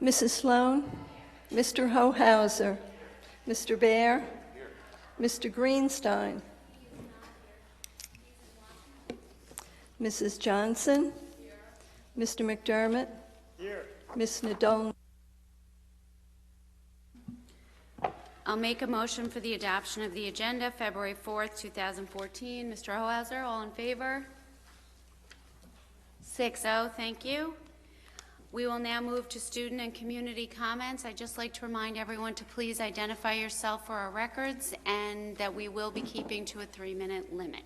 Mrs. Sloan, Mr. Hohauser, Mr. Bear, Mr. Greenstein, Mrs. Johnson, Mr. McDermott, Ms. Nadolny. I'll make a motion for the adoption of the agenda, February 4th, 2014. Mr. Hohauser, all in favor? 6-0, thank you. We will now move to student and community comments. I'd just like to remind everyone to please identify yourself for our records and that we will be keeping to a 3-minute limit.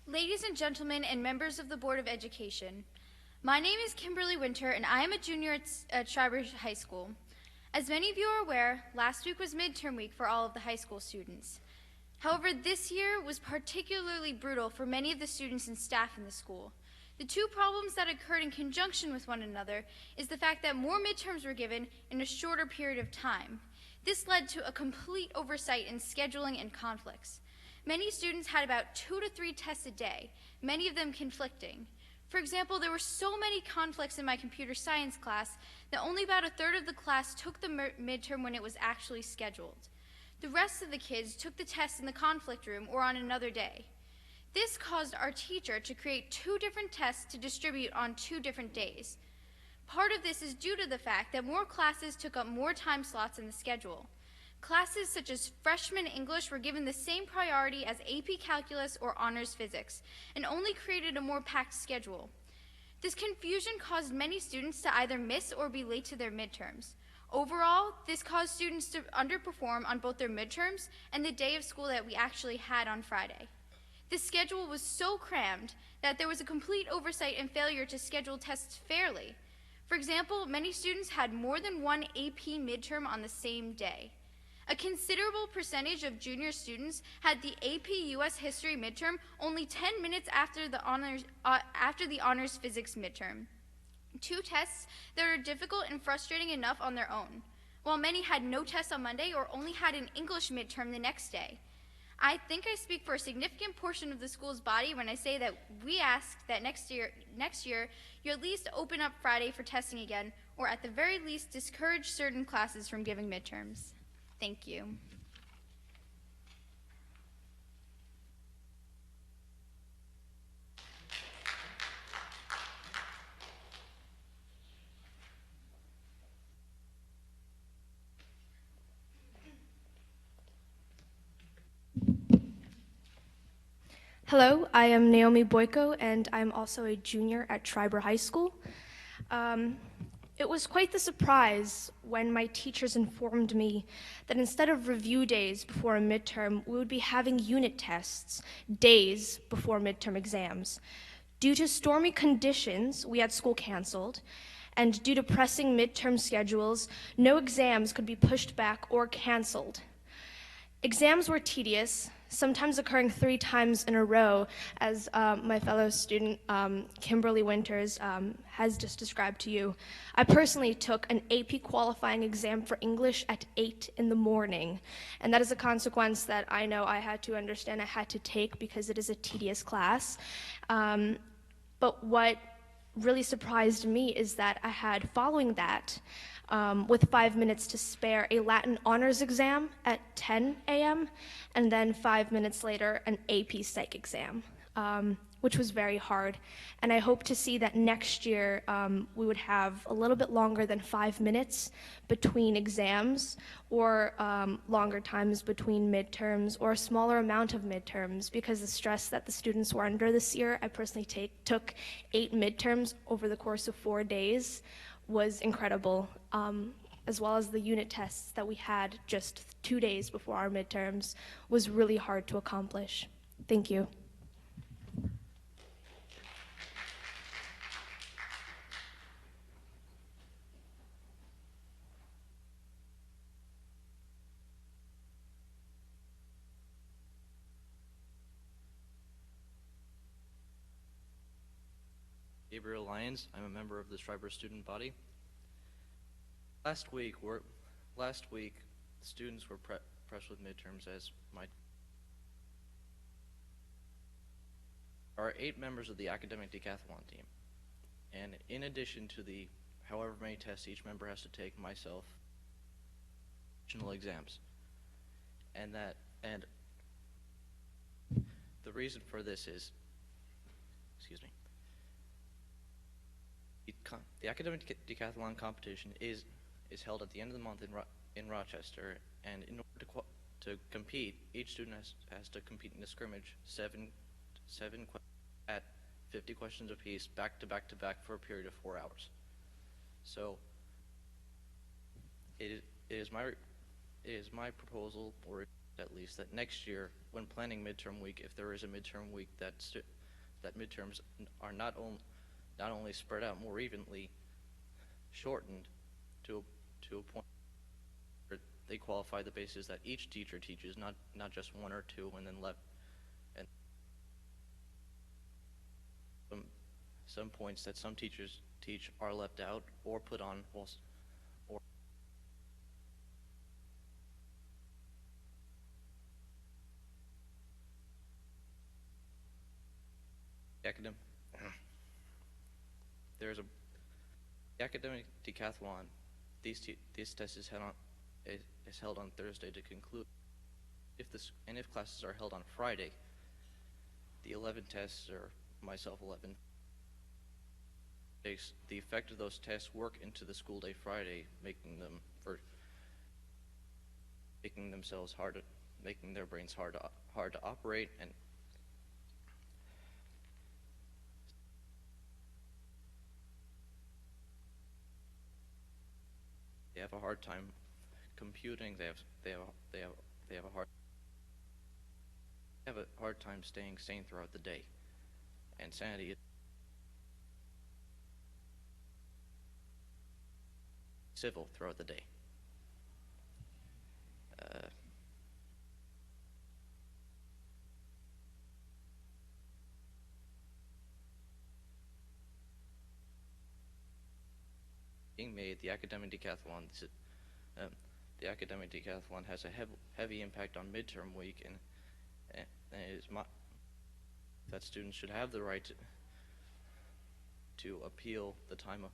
Ladies and gentlemen and members of the Board of Education, my name is Kimberly Winter and I am a junior at Schreiber High School. As many of you are aware, last week was midterm week for all of the high school students. However, this year was particularly brutal for many of the students and staff in the school. The two problems that occurred in conjunction with one another is the fact that more midterms were given in a shorter period of time. This led to a complete oversight in scheduling and conflicts. Many students had about 2 to 3 tests a day, many of them conflicting. For example, there were so many conflicts in my computer science class that only about a third of the class took the midterm when it was actually scheduled. The rest of the kids took the test in the conflict room or on another day. This caused our teacher to create 2 different tests to distribute on 2 different days. Part of this is due to the fact that more classes took up more time slots in the schedule. Classes such as freshman English were given the same priority as AP Calculus or Honors Physics, and only created a more packed schedule. This confusion caused many students to either miss or be late to their midterms. Overall, this caused students to underperform on both their midterms and the day of school that we actually had on Friday. This schedule was so crammed that there was a complete oversight and failure to schedule tests fairly. For example, many students had more than one AP midterm on the same day. A considerable percentage of junior students had the AP US History midterm only 10 minutes after the honors Physics midterm. 2 tests that are difficult and frustrating enough on their own, while many had no tests on Monday or only had an English midterm the next day. I think I speak for a significant portion of the school's body when I say that we ask that next year you at least open up Friday for testing again, or at the very least discourage certain classes from giving midterms. Thank you. Hello, I am Naomi Boyko, and I'm also a junior at Schreiber High School. It was quite the surprise when my teachers informed me that instead of review days before a midterm, we would be having unit tests days before midterm exams. Due to stormy conditions, we had school canceled, and due to pressing midterm schedules, no exams could be pushed back or canceled. Exams were tedious, sometimes occurring 3 times in a row, as my fellow student, Kimberly Winters, has just described to you. I personally took an AP qualifying exam for English at 8 in the morning, and that is a consequence that I know I had to understand I had to take because it is a tedious class. But what really surprised me is that I had, following that, with 5 minutes to spare, a Latin honors exam at 10 a.m., and then 5 minutes later, an AP Psych exam, which was very hard. And I hope to see that next year we would have a little bit longer than 5 minutes between exams, or longer times between midterms, or a smaller amount of midterms, because the stress that the students were under this year, I personally took 8 midterms over the course of 4 days, was incredible, as well as the unit tests that we had just 2 days before our midterms was really hard to accomplish. Thank you. Gabriel Lyons. I'm a member of the Schreiber student body. Last week, students were pressed with midterms as my... There are 8 members of the academic decathlon team, and in addition to the however many tests each member has to take, myself, additional exams, and the reason for this is, excuse me, the academic decathlon competition is held at the end of the month in Rochester, and in order to compete, each student has to compete in a scrimmage, seven at 50 questions apiece, back to back to back for a period of 4 hours. So it is my proposal, or at least, that next year, when planning midterm week, if there is a midterm week, that midterms are not only spread out more evenly, shortened to a point where they qualify the basis that each teacher teaches, not just 1 or 2, and then left. And some points that some teachers teach are left out or put on or academic. There's a academic decathlon. This test is held on Thursday to conclude. If classes are held on Friday, the 11 tests, or myself 11, takes the effect of those tests work into the school day Friday, making their brains hard to operate, and they have a hard time computing. They have a hard time staying sane throughout the day, and sanity is civil throughout the day. Being made, the academic decathlon has a heavy impact on midterm week, and it is that students should have the right to appeal the time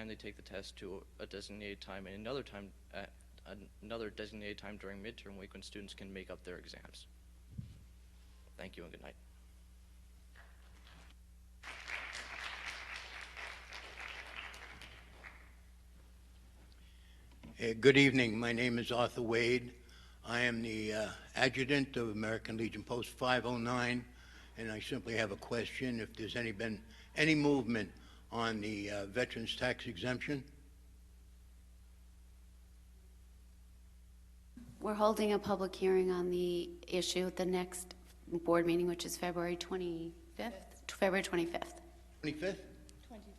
they take the test to a designated time, and another designated time during midterm week when students can make up their exams. Thank you and good night. Good evening. My name is Arthur Wade. I am the adjutant of American Legion Post 509, and I simply have a question. If there's been any movement on the veterans tax exemption? We're holding a public hearing on the issue at the next board meeting, which is February 25th? February 25th. 25th?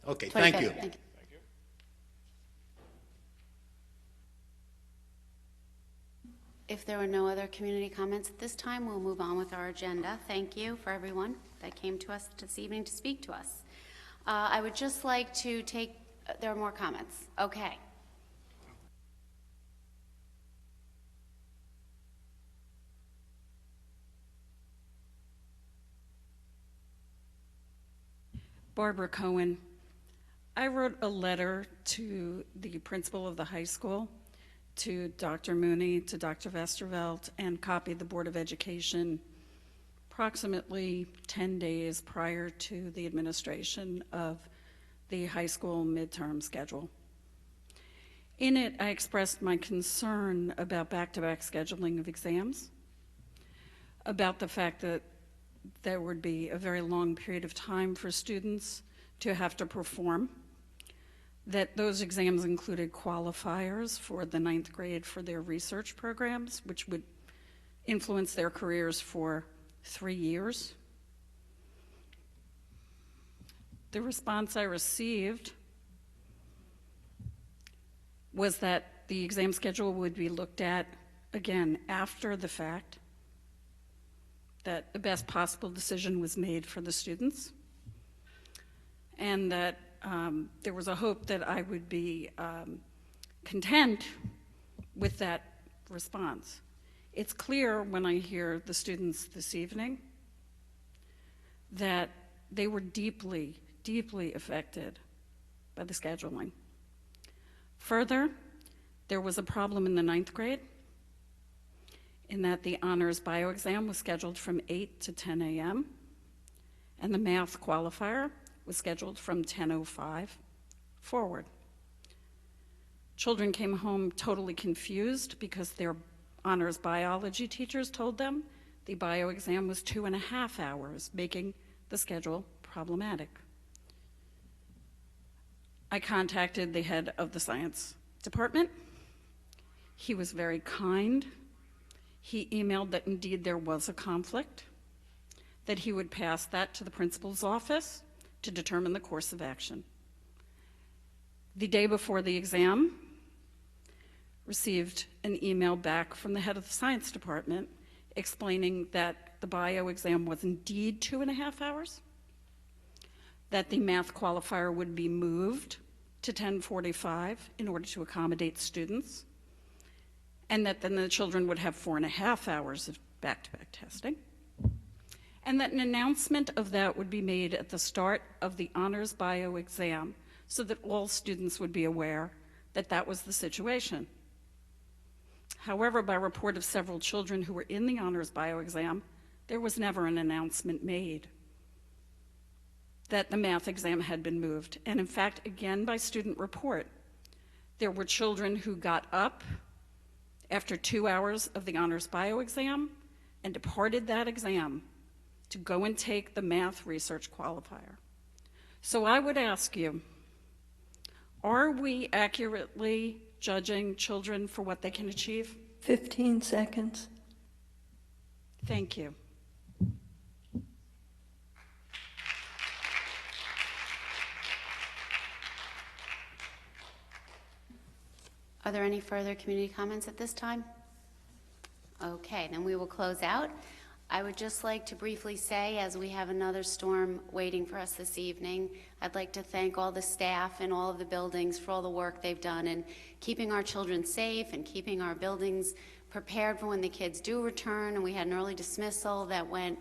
Okay, thank you. Thank you. If there are no other community comments at this time, we'll move on with our agenda. Thank you for everyone that came to us this evening to speak to us. I would just like to take, there are more comments. Okay. Barbara Cohen. I wrote a letter to the principal of the high school, to Dr. Mooney, to Dr. Vesterveld, and copied the Board of Education approximately 10 days prior to the administration of the high school midterm schedule. In it, I expressed my concern about back-to-back scheduling of exams, about the fact that there would be a very long period of time for students to have to perform, that those exams included qualifiers for the 9th grade for their research programs, which would influence their careers for 3 years. The response I received was that the exam schedule would be looked at again after the fact, that the best possible decision was made for the students, and that there was a hope that I would be content with that response. It's clear when I hear the students this evening that they were deeply, deeply affected by the scheduling. Further, there was a problem in the 9th grade in that the honors bio exam was scheduled from 8 to 10 a.m. and the math qualifier was scheduled from 10:05 forward. Children came home totally confused because their honors biology teachers told them the bio exam was 2.5 hours, making the schedule problematic. I contacted the head of the science department. He was very kind. He emailed that indeed there was a conflict, that he would pass that to the principal's office to determine the course of action. The day before the exam, received an email back from the head of the science department explaining that the bio exam was indeed 2.5 hours, that the math qualifier would be moved to 10:45 in order to accommodate students, and that then the children would have 4.5 hours of back-to-back testing, and that an announcement of that would be made at the start of the honors bio exam so that all students would be aware that that was the situation. However, by report of several children who were in the honors bio exam, there was never an announcement made that the math exam had been moved. And in fact, again, by student report, there were children who got up after 2 hours of the honors bio exam and departed that exam to go and take the math research qualifier. So I would ask you, are we accurately judging children for what they can achieve? 15 seconds. Thank you. Are there any further community comments at this time? Okay, then we will close out. I would just like to briefly say, as we have another storm waiting for us this evening, I'd like to thank all the staff in all of the buildings for all the work they've done in keeping our children safe and keeping our buildings prepared for when the kids do return. And we had an early dismissal that went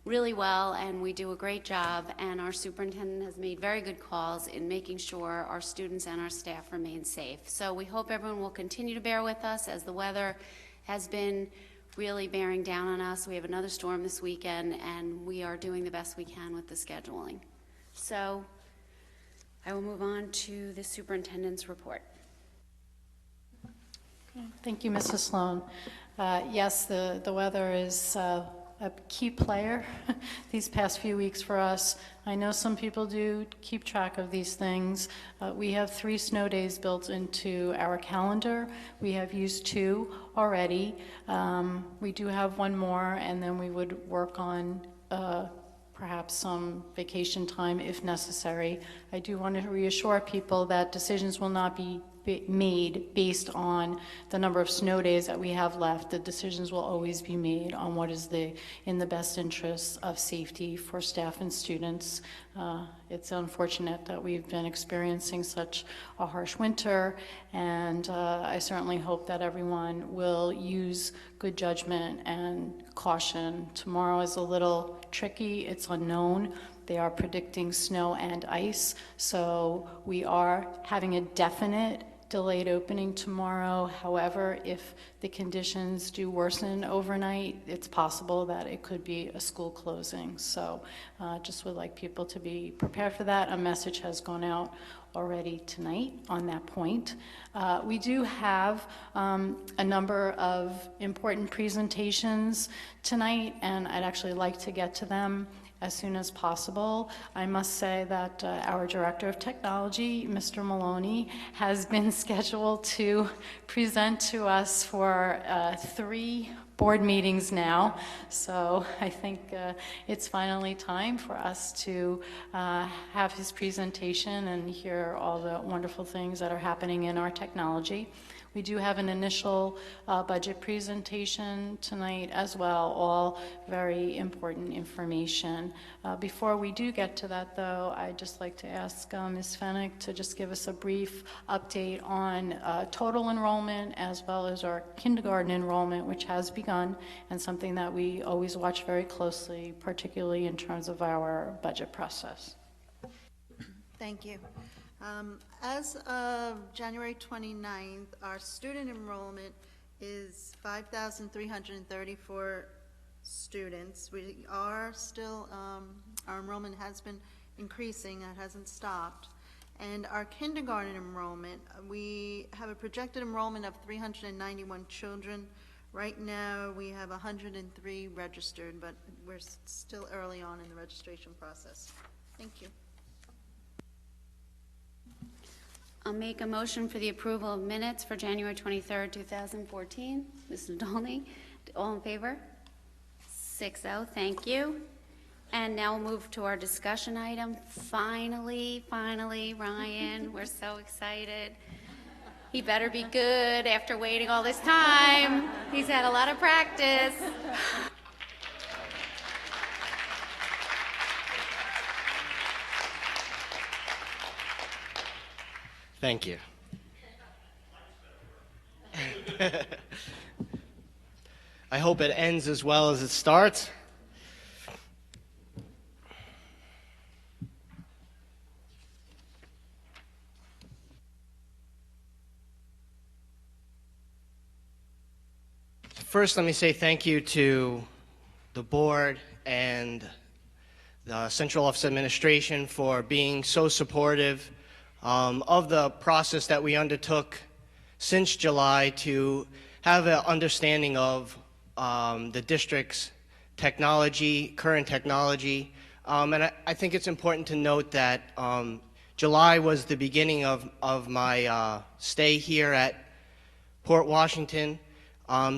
really well, and we do a great job. And our superintendent has made very good calls in making sure our students and our staff remain safe. So we hope everyone will continue to bear with us as the weather has been really bearing down on us. We have another storm this weekend, and we are doing the best we can with the scheduling. So I will move on to the superintendent's report. Thank you, Mrs. Sloan. Yes, the weather is a key player these past few weeks for us. I know some people do keep track of these things. We have 3 snow days built into our calendar. We have used 2 already. We do have 1 more, and then we would work on perhaps some vacation time if necessary. I do want to reassure people that decisions will not be made based on the number of snow days that we have left. The decisions will always be made on what is in the best interest of safety for staff and students. It's unfortunate that we've been experiencing such a harsh winter, and I certainly hope that everyone will use good judgment and caution. Tomorrow is a little tricky. It's unknown. They are predicting snow and ice, so we are having a definite delayed opening tomorrow. However, if the conditions do worsen overnight, it's possible that it could be a school closing. So just would like people to be prepared for that. A message has gone out already tonight on that point. We do have a number of important presentations tonight, and I'd actually like to get to them as soon as possible. I must say that our Director of Technology, Mr. Maloney, has been scheduled to present to us for 3 board meetings now. So I think it's finally time for us to have his presentation and hear all the wonderful things that are happening in our technology. We do have an initial budget presentation tonight as well, all very important information. Before we do get to that, though, I'd just like to ask Ms. Fennick to just give us a brief update on total enrollment as well as our kindergarten enrollment, which has begun, and something that we always watch very closely, particularly in terms of our budget process. Thank you. As of January 29th, our student enrollment is 5,334 students. We are still, our enrollment has been increasing, it hasn't stopped. And our kindergarten enrollment, we have a projected enrollment of 391 children. Right now, we have 103 registered, but we're still early on in the registration process. Thank you. I'll make a motion for the approval of minutes for January 23rd, 2014. Ms. Nadolny, all in favor? 6-0, thank you. And now we'll move to our discussion item. Finally, Ryan, we're so excited. He better be good after waiting all this time. He's had a lot of practice. Thank you. I hope it ends as well as it starts. First, let me say thank you to the board and the Central Office Administration for being so supportive of the process that we undertook since July to have an understanding of the district's technology, current technology. And I think it's important to note that July was the beginning of my stay here at Port Washington.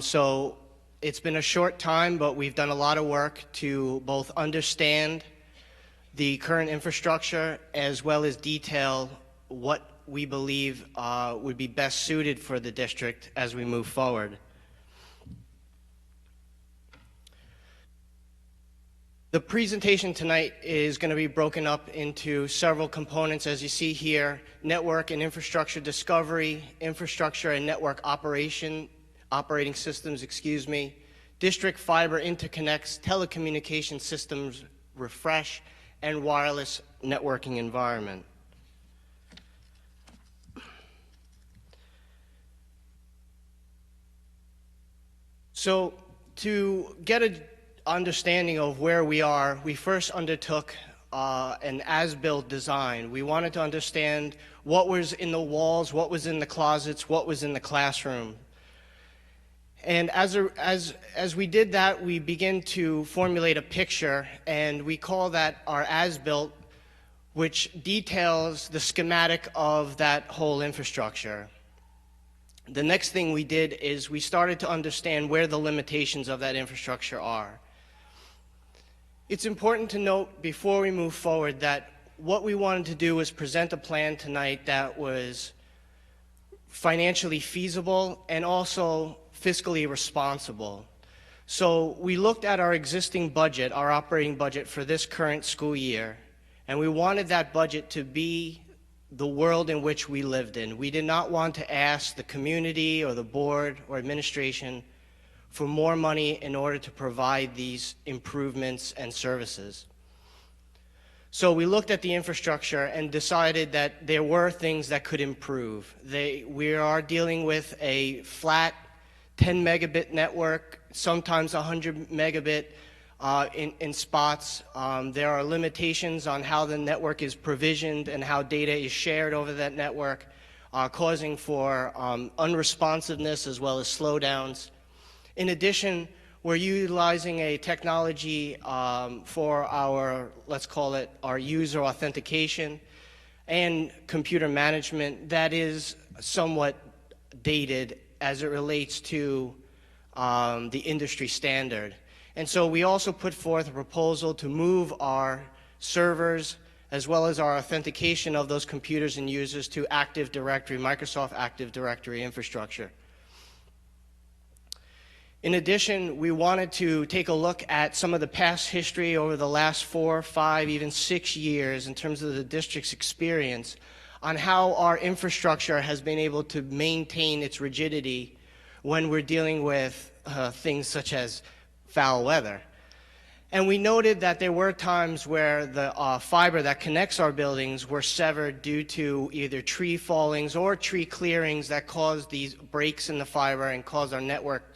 So it's been a short time, but we've done a lot of work to both understand the current infrastructure as well as detail what we believe would be best suited for the district as we move forward. The presentation tonight is going to be broken up into several components, as you see here: network and infrastructure discovery, infrastructure and network operating systems, district fiber interconnects, telecommunication systems refresh, and wireless networking environment. So to get an understanding of where we are, we first undertook an as-built design. We wanted to understand what was in the walls, what was in the closets, what was in the classroom. And as we did that, we began to formulate a picture, and we call that our as-built, which details the schematic of that whole infrastructure. The next thing we did is we started to understand where the limitations of that infrastructure are. It's important to note before we move forward that what we wanted to do was present a plan tonight that was financially feasible and also fiscally responsible. So we looked at our existing budget, our operating budget for this current school year, and we wanted that budget to be the world in which we lived in. We did not want to ask the community or the board or administration for more money in order to provide these improvements and services. So we looked at the infrastructure and decided that there were things that could improve. We are dealing with a flat 10 megabit network, sometimes 100 megabit in spots. There are limitations on how the network is provisioned and how data is shared over that network, causing for unresponsiveness as well as slowdowns. In addition, we're utilizing a technology for our, let's call it, our user authentication and computer management that is somewhat dated as it relates to the industry standard. And so we also put forth a proposal to move our servers as well as our authentication of those computers and users to Active Directory, Microsoft Active Directory infrastructure. In addition, we wanted to take a look at some of the past history over the last 4, 5, even 6 years in terms of the district's experience on how our infrastructure has been able to maintain its rigidity when we're dealing with things such as foul weather. And we noted that there were times where the fiber that connects our buildings were severed due to either tree fallings or tree clearings that caused these breaks in the fiber and caused our network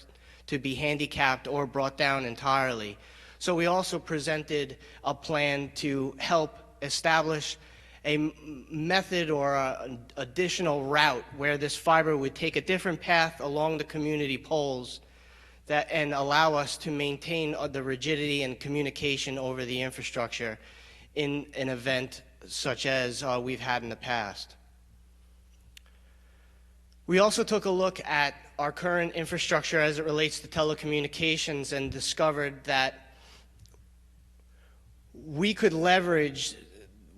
to be handicapped or brought down entirely. So we also presented a plan to help establish a method or an additional route where this fiber would take a different path along the community poles and allow us to maintain the rigidity and communication over the infrastructure in an event such as we've had in the past. We also took a look at our current infrastructure as it relates to telecommunications and discovered that we could leverage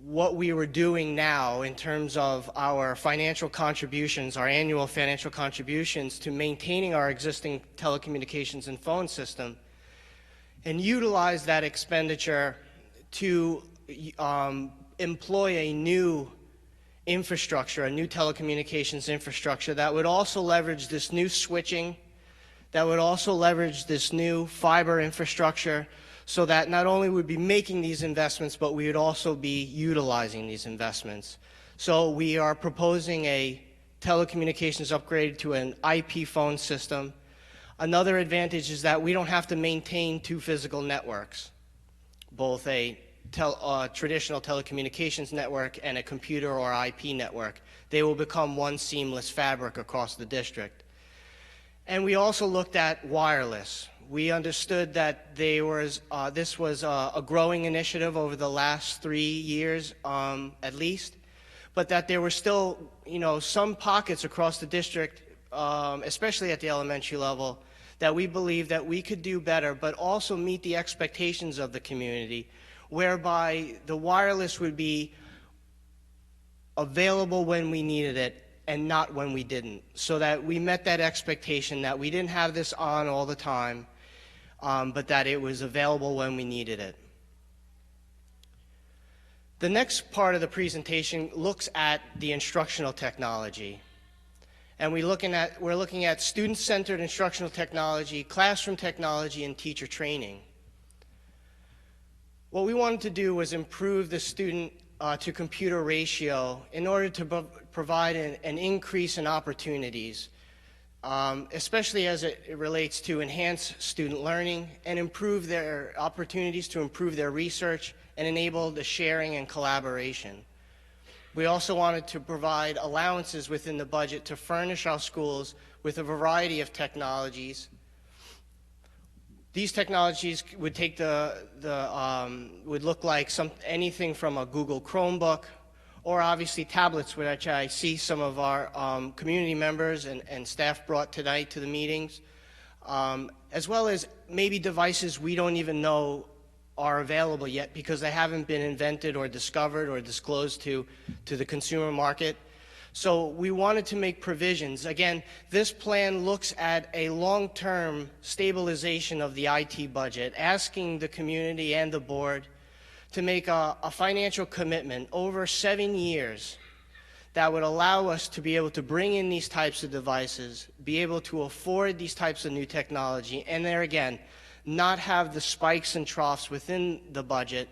what we were doing now in terms of our financial contributions, our annual financial contributions to maintaining our existing telecommunications and phone system, and utilize that expenditure to employ a new infrastructure, a new telecommunications infrastructure that would also leverage this new switching, that would also leverage this new fiber infrastructure, so that not only would we be making these investments, but we would also be utilizing these investments. So we are proposing a telecommunications upgrade to an IP phone system. Another advantage is that we don't have to maintain 2 physical networks, both a traditional telecommunications network and a computer or IP network. They will become one seamless fabric across the district. And we also looked at wireless. We understood that this was a growing initiative over the last 3 years at least, but that there were still some pockets across the district, especially at the elementary level, that we believe that we could do better, but also meet the expectations of the community, whereby the wireless would be available when we needed it and not when we didn't, so that we met that expectation that we didn't have this on all the time, but that it was available when we needed it. The next part of the presentation looks at the instructional technology. And we're looking at student-centered instructional technology, classroom technology, and teacher training. What we wanted to do was improve the student to computer ratio in order to provide an increase in opportunities, especially as it relates to enhance student learning and improve their opportunities to improve their research and enable the sharing and collaboration. We also wanted to provide allowances within the budget to furnish our schools with a variety of technologies. These technologies would take would look like anything from a Google Chromebook, or obviously tablets, which I see some of our community members and staff brought tonight to the meetings, as well as maybe devices we don't even know are available yet because they haven't been invented or discovered or disclosed to the consumer market. So we wanted to make provisions. Again, this plan looks at a long-term stabilization of the IT budget, asking the community and the board to make a financial commitment over 7 years that would allow us to be able to bring in these types of devices, be able to afford these types of new technology, and there again, not have the spikes and troughs within the budget,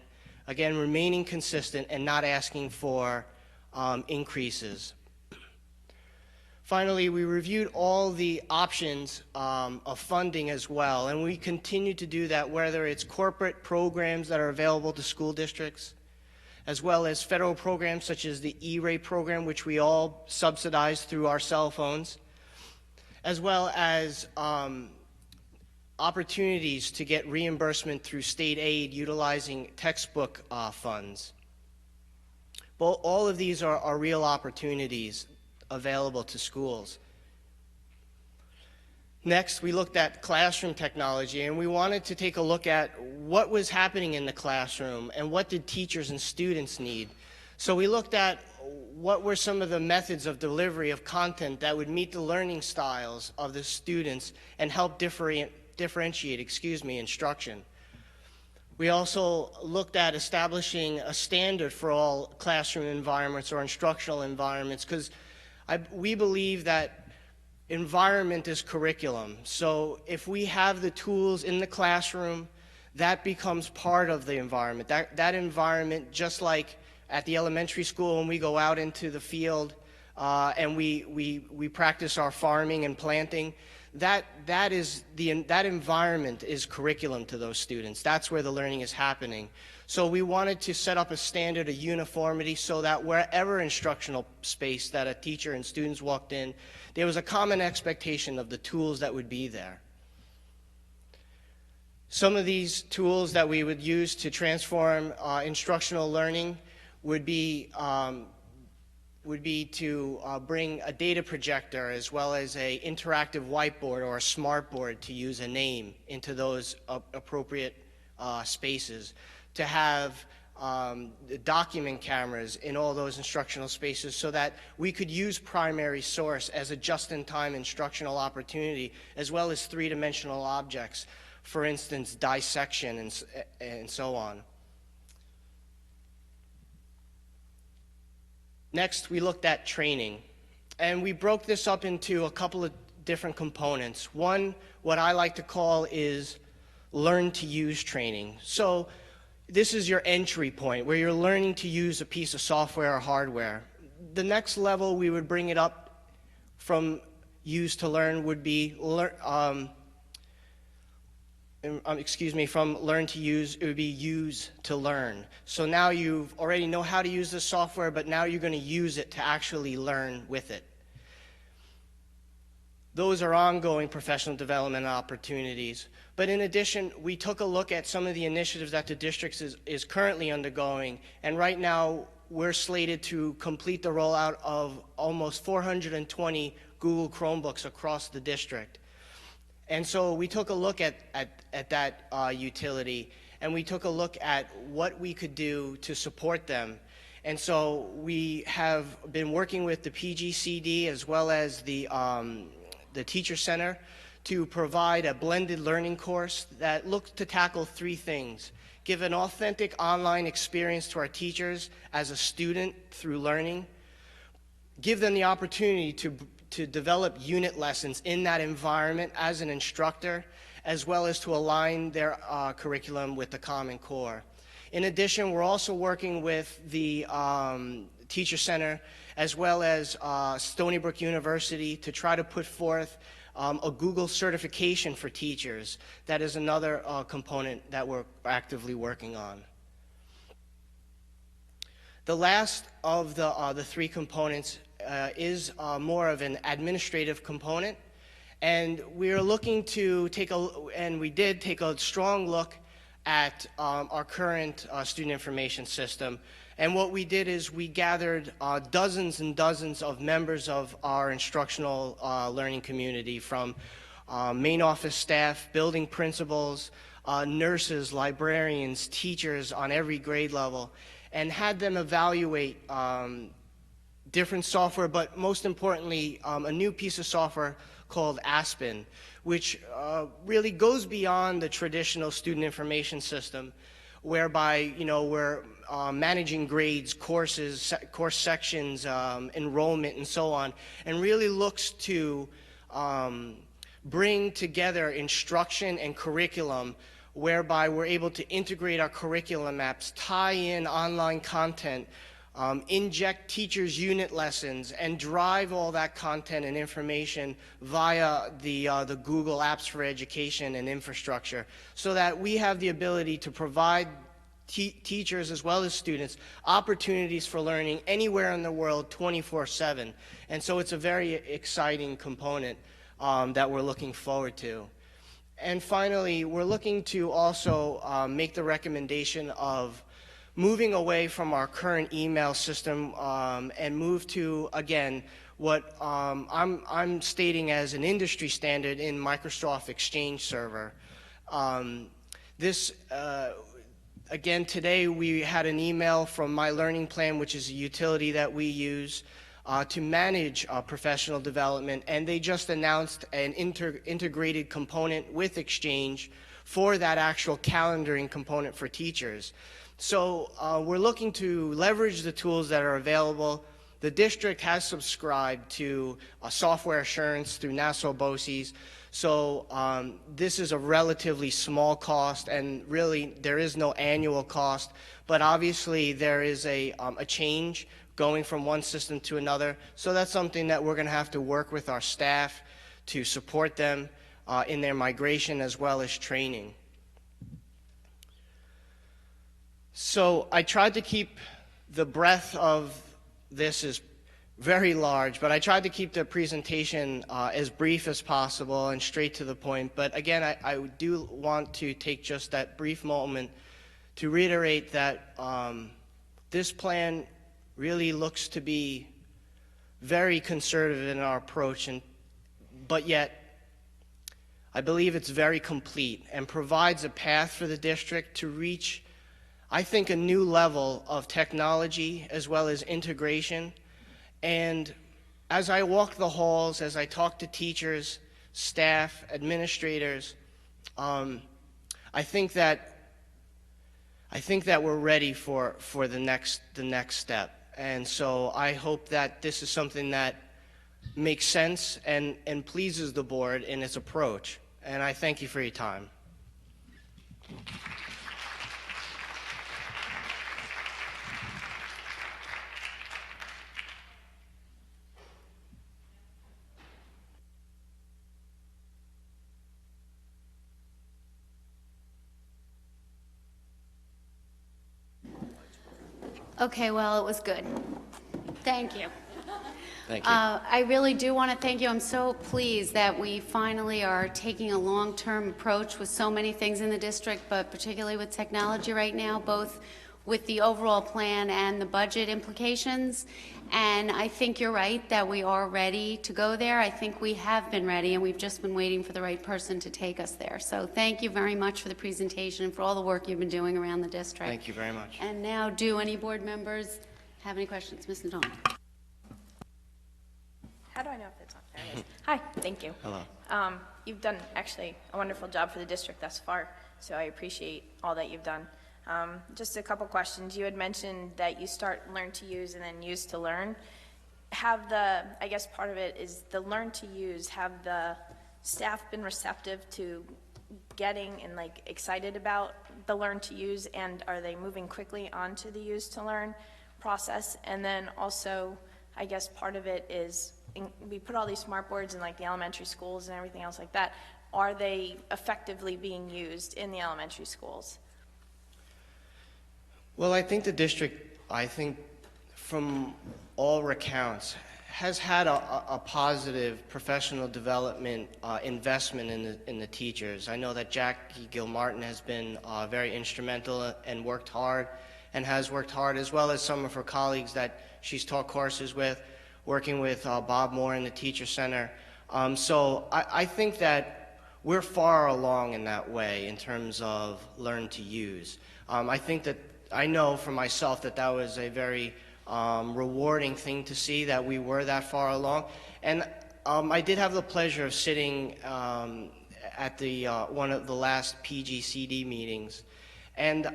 again, remaining consistent and not asking for increases. Finally, we reviewed all the options of funding as well, and we continue to do that, whether it's corporate programs that are available to school districts, as well as federal programs such as the E-rate program, which we all subsidize through our cell phones, as well as opportunities to get reimbursement through state aid utilizing textbook funds. Well, all of these are real opportunities available to schools. Next, we looked at classroom technology, and we wanted to take a look at what was happening in the classroom and what did teachers and students need. So we looked at what were some of the methods of delivery of content that would meet the learning styles of the students and help differentiate instruction. We also looked at establishing a standard for all classroom environments or instructional environments, because we believe that environment is curriculum. So if we have the tools in the classroom, that becomes part of the environment. That environment, just like at the elementary school when we go out into the field and we practice our farming and planting, that environment is curriculum to those students. That's where the learning is happening. So we wanted to set up a standard of uniformity so that wherever instructional space that a teacher and students walked in, there was a common expectation of the tools that would be there. Some of these tools that we would use to transform instructional learning would be to bring a data projector as well as an interactive whiteboard or a smart board, to use a name, into those appropriate spaces, to have document cameras in all those instructional spaces so that we could use primary source as a just-in-time instructional opportunity, as well as three-dimensional objects, for instance, dissection and so on. Next, we looked at training, and we broke this up into a couple of different components. One, what I like to call, is learn to use training. So this is your entry point, where you're learning to use a piece of software or hardware. The next level we would bring it up from use to learn would be from learn to use, it would be use to learn. So now you already know how to use the software, but now you're going to use it to actually learn with it. Those are ongoing professional development opportunities. But in addition, we took a look at some of the initiatives that the district is currently undergoing, and right now we're slated to complete the rollout of almost 420 Google Chromebooks across the district. And so we took a look at that utility, and we took a look at what we could do to support them. And so we have been working with the PGCD as well as the Teacher Center to provide a blended learning course that looks to tackle three things: give an authentic online experience to our teachers as a student through learning, give them the opportunity to develop unit lessons in that environment as an instructor, as well as to align their curriculum with the Common Core. In addition, we're also working with the Teacher Center as well as Stony Brook University to try to put forth a Google certification for teachers. That is another component that we're actively working on. The last of the three components is more of an administrative component, and we are looking to take a strong look at our current student information system. And what we did is we gathered dozens and dozens of members of our instructional learning community, from main office staff, building principals, nurses, librarians, teachers on every grade level, and had them evaluate different software, but most importantly, a new piece of software called Aspen, which really goes beyond the traditional student information system, whereby we're managing grades, courses, course sections, enrollment, and so on, and really looks to bring together instruction and curriculum, whereby we're able to integrate our curriculum apps, tie in online content, inject teachers' unit lessons, and drive all that content and information via the Google Apps for Education and infrastructure, so that we have the ability to provide teachers as well as students opportunities for learning anywhere in the world 24/7. And so it's a very exciting component that we're looking forward to. And finally, we're looking to also make the recommendation of moving away from our current email system and move to, again, what I'm stating as an industry standard in Microsoft Exchange Server. Again, today we had an email from My Learning Plan, which is a utility that we use to manage professional development, and they just announced an integrated component with Exchange for that actual calendaring component for teachers. So we're looking to leverage the tools that are available. The district has subscribed to software assurance through Nassau BOCES. So this is a relatively small cost, and really there is no annual cost, but obviously there is a change going from one system to another. So that's something that we're going to have to work with our staff to support them in their migration as well as training. So I tried to keep the breadth of this is very large, but I tried to keep the presentation as brief as possible and straight to the point. But again, I do want to take just that brief moment to reiterate that this plan really looks to be very conservative in our approach, but yet I believe it's very complete and provides a path for the district to reach, I think, a new level of technology as well as integration. And as I walk the halls, as I talk to teachers, staff, administrators, I think that we're ready for the next step. And so I hope that this is something that makes sense and pleases the board in its approach. And I thank you for your time. Okay, well, it was good. Thank you. Thank you. I really do want to thank you. I'm so pleased that we finally are taking a long-term approach with so many things in the district, but particularly with technology right now, both with the overall plan and the budget implications. And I think you're right that we are ready to go there. I think we have been ready, and we've just been waiting for the right person to take us there. So thank you very much for the presentation and for all the work you've been doing around the district. Thank you very much. And now, do any board members have any questions? Ms. Nadon. How do I know if it's on? There it is. Hi, thank you. Hello. You've done actually a wonderful job for the district thus far, so I appreciate all that you've done. Just a couple questions. You had mentioned that you start learn to use and then use to learn. I guess part of it is the learn to use, have the staff been receptive to getting and like excited about the learn to use, and are they moving quickly onto the use to learn process? And then also, I guess part of it is we put all these smart boards in like the elementary schools and everything else like that. Are they effectively being used in the elementary schools? Well, I think the district, from all recounts, has had a positive professional development investment in the teachers. I know that Jackie Gilmartin has been very instrumental and worked hard, as well as some of her colleagues that she's taught courses with, working with Bob Moore in the Teacher Center. So I think that we're far along in that way in terms of learn to use. I know for myself that was a very rewarding thing to see, that we were that far along. And I did have the pleasure of sitting at one of the last PGCD meetings. And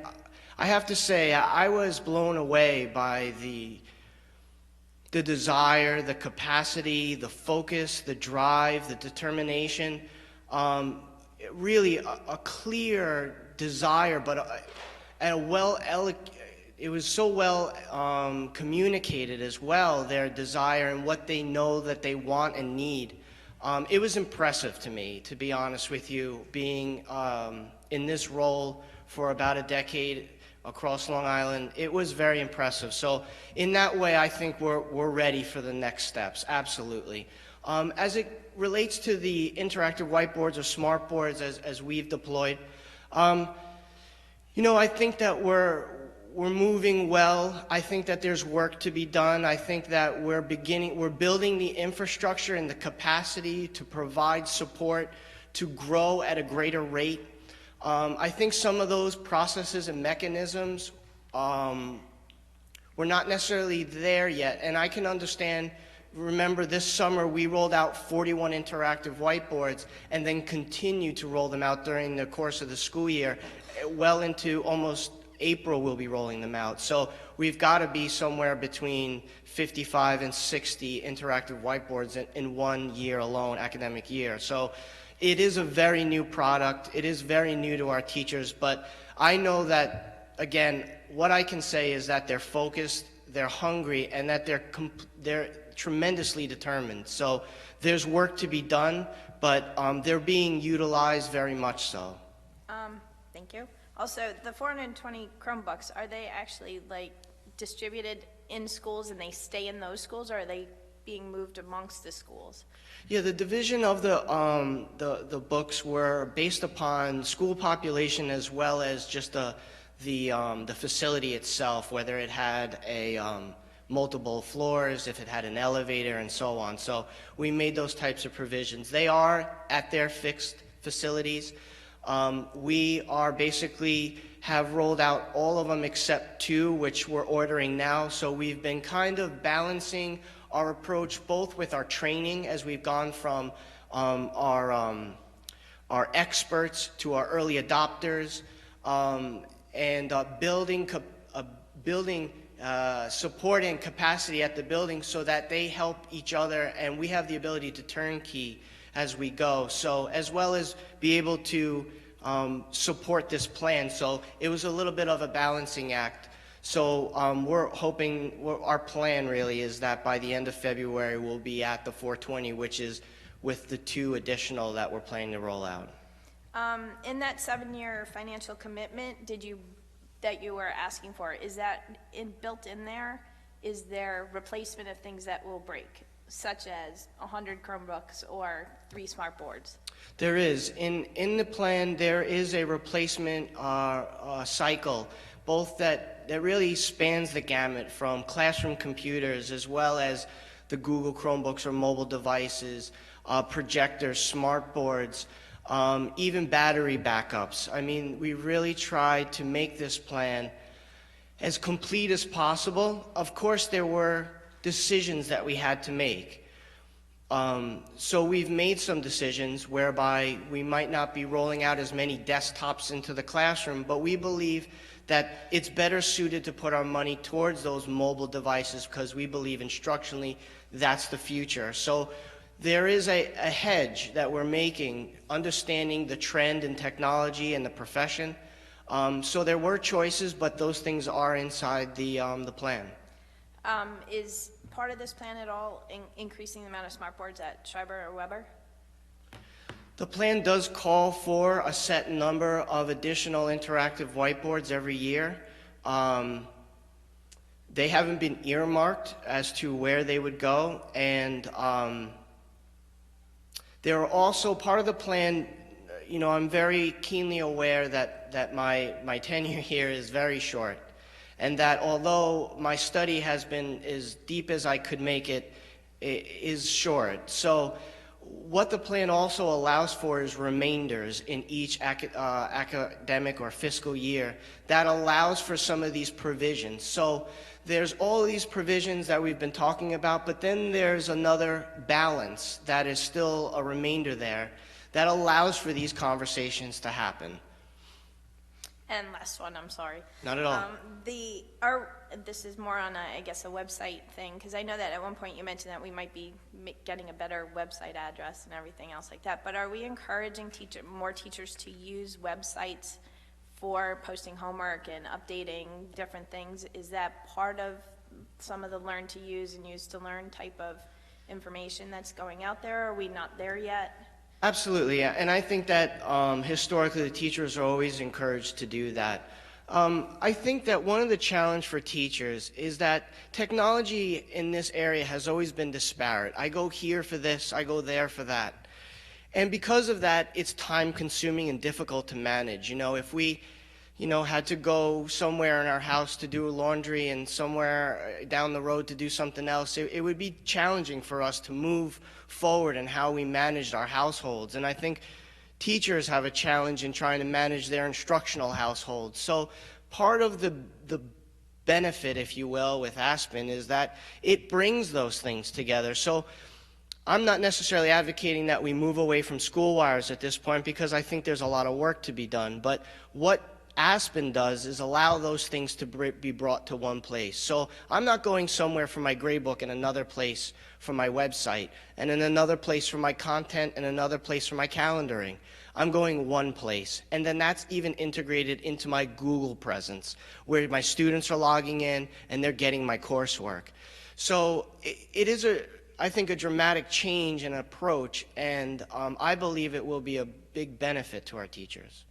I have to say, I was blown away by the desire, the capacity, the focus, the drive, the determination, really a clear desire, but it was so well communicated as well, their desire and what they know that they want and need. It was impressive to me, to be honest with you, being in this role for about a decade across Long Island. It was very impressive. So in that way, I think we're ready for the next steps, absolutely. As it relates to the interactive whiteboards or smart boards as we've deployed, I think that we're moving well. I think that there's work to be done. I think that we're building the infrastructure and the capacity to provide support to grow at a greater rate. I think some of those processes and mechanisms, we're not necessarily there yet, and I can understand. Remember, this summer we rolled out 41 interactive whiteboards and then continued to roll them out during the course of the school year. Well into almost April we'll be rolling them out. So we've got to be somewhere between 55 and 60 interactive whiteboards in 1 year alone, academic year. So it is a very new product. It is very new to our teachers, but I know that, again, what I can say is that they're focused, they're hungry, and that they're tremendously determined. So there's work to be done, but they're being utilized very much so. Thank you. Also, the 420 Chromebooks, are they actually like distributed in schools and they stay in those schools, or are they being moved amongst the schools? Yeah, the division of the books were based upon school population as well as just the facility itself, whether it had a multiple floors, if it had an elevator, and so on. So we made those types of provisions. They are at their fixed facilities. We are basically have rolled out all of them except 2, which we're ordering now. So we've been kind of balancing our approach both with our training as we've gone from our experts to our early adopters, and building support and capacity at the building so that they help each other, and we have the ability to turnkey as we go. So as well as be able to support this plan. So it was a little bit of a balancing act. So we're hoping, our plan really is that by the end of February we'll be at the 420, which is with the 2 additional that we're planning to roll out. In that 7-year financial commitment, that you were asking for, is that built in there? Is there replacement of things that will break, such as 100 Chromebooks or 3 smart boards? There is. In the plan, there is a replacement cycle, both that really spans the gamut from classroom computers as well as the Google Chromebooks or mobile devices, projectors, smart boards, even battery backups. I mean, we really tried to make this plan as complete as possible. Of course, there were decisions that we had to make. So we've made some decisions whereby we might not be rolling out as many desktops into the classroom, but we believe that it's better suited to put our money towards those mobile devices because we believe instructionally that's the future. So there is a hedge that we're making, understanding the trend in technology and the profession. So there were choices, but those things are inside the plan. Is part of this plan at all increasing the amount of smart boards at Schreiber or Weber? The plan does call for a set number of additional interactive whiteboards every year. They haven't been earmarked as to where they would go, and there are also part of the plan. You know, I'm very keenly aware that my tenure here is very short, and that although my study has been as deep as I could make it, is short. So what the plan also allows for is remainders in each academic or fiscal year that allows for some of these provisions. So there's all these provisions that we've been talking about, but then there's another balance that is still a remainder there that allows for these conversations to happen. And last one, I'm sorry. Not at all. This is more on, I guess, a website thing, because I know that at one point you mentioned that we might be getting a better website address and everything else like that, but are we encouraging more teachers to use websites for posting homework and updating different things? Is that part of some of the learn to use and use to learn type of information that's going out there? Are we not there yet? Absolutely, yeah. And I think that historically the teachers are always encouraged to do that. I think that one of the challenge for teachers is that technology in this area has always been disparate. I go here for this, I go there for that. And because of that, it's time consuming and difficult to manage. You know, if we had to go somewhere in our house to do laundry and somewhere down the road to do something else, it would be challenging for us to move forward in how we managed our households. And I think teachers have a challenge in trying to manage their instructional households. So part of the benefit, if you will, with Aspen is that it brings those things together. So I'm not necessarily advocating that we move away from school wires at this point, because I think there's a lot of work to be done. But what Aspen does is allow those things to be brought to one place. So I'm not going somewhere for my gradebook and another place for my website, and in another place for my content, and another place for my calendaring. I'm going one place, and then that's even integrated into my Google presence, where my students are logging in and they're getting my coursework. So it is, I think, a dramatic change in approach, and I believe it will be a big benefit to our teachers.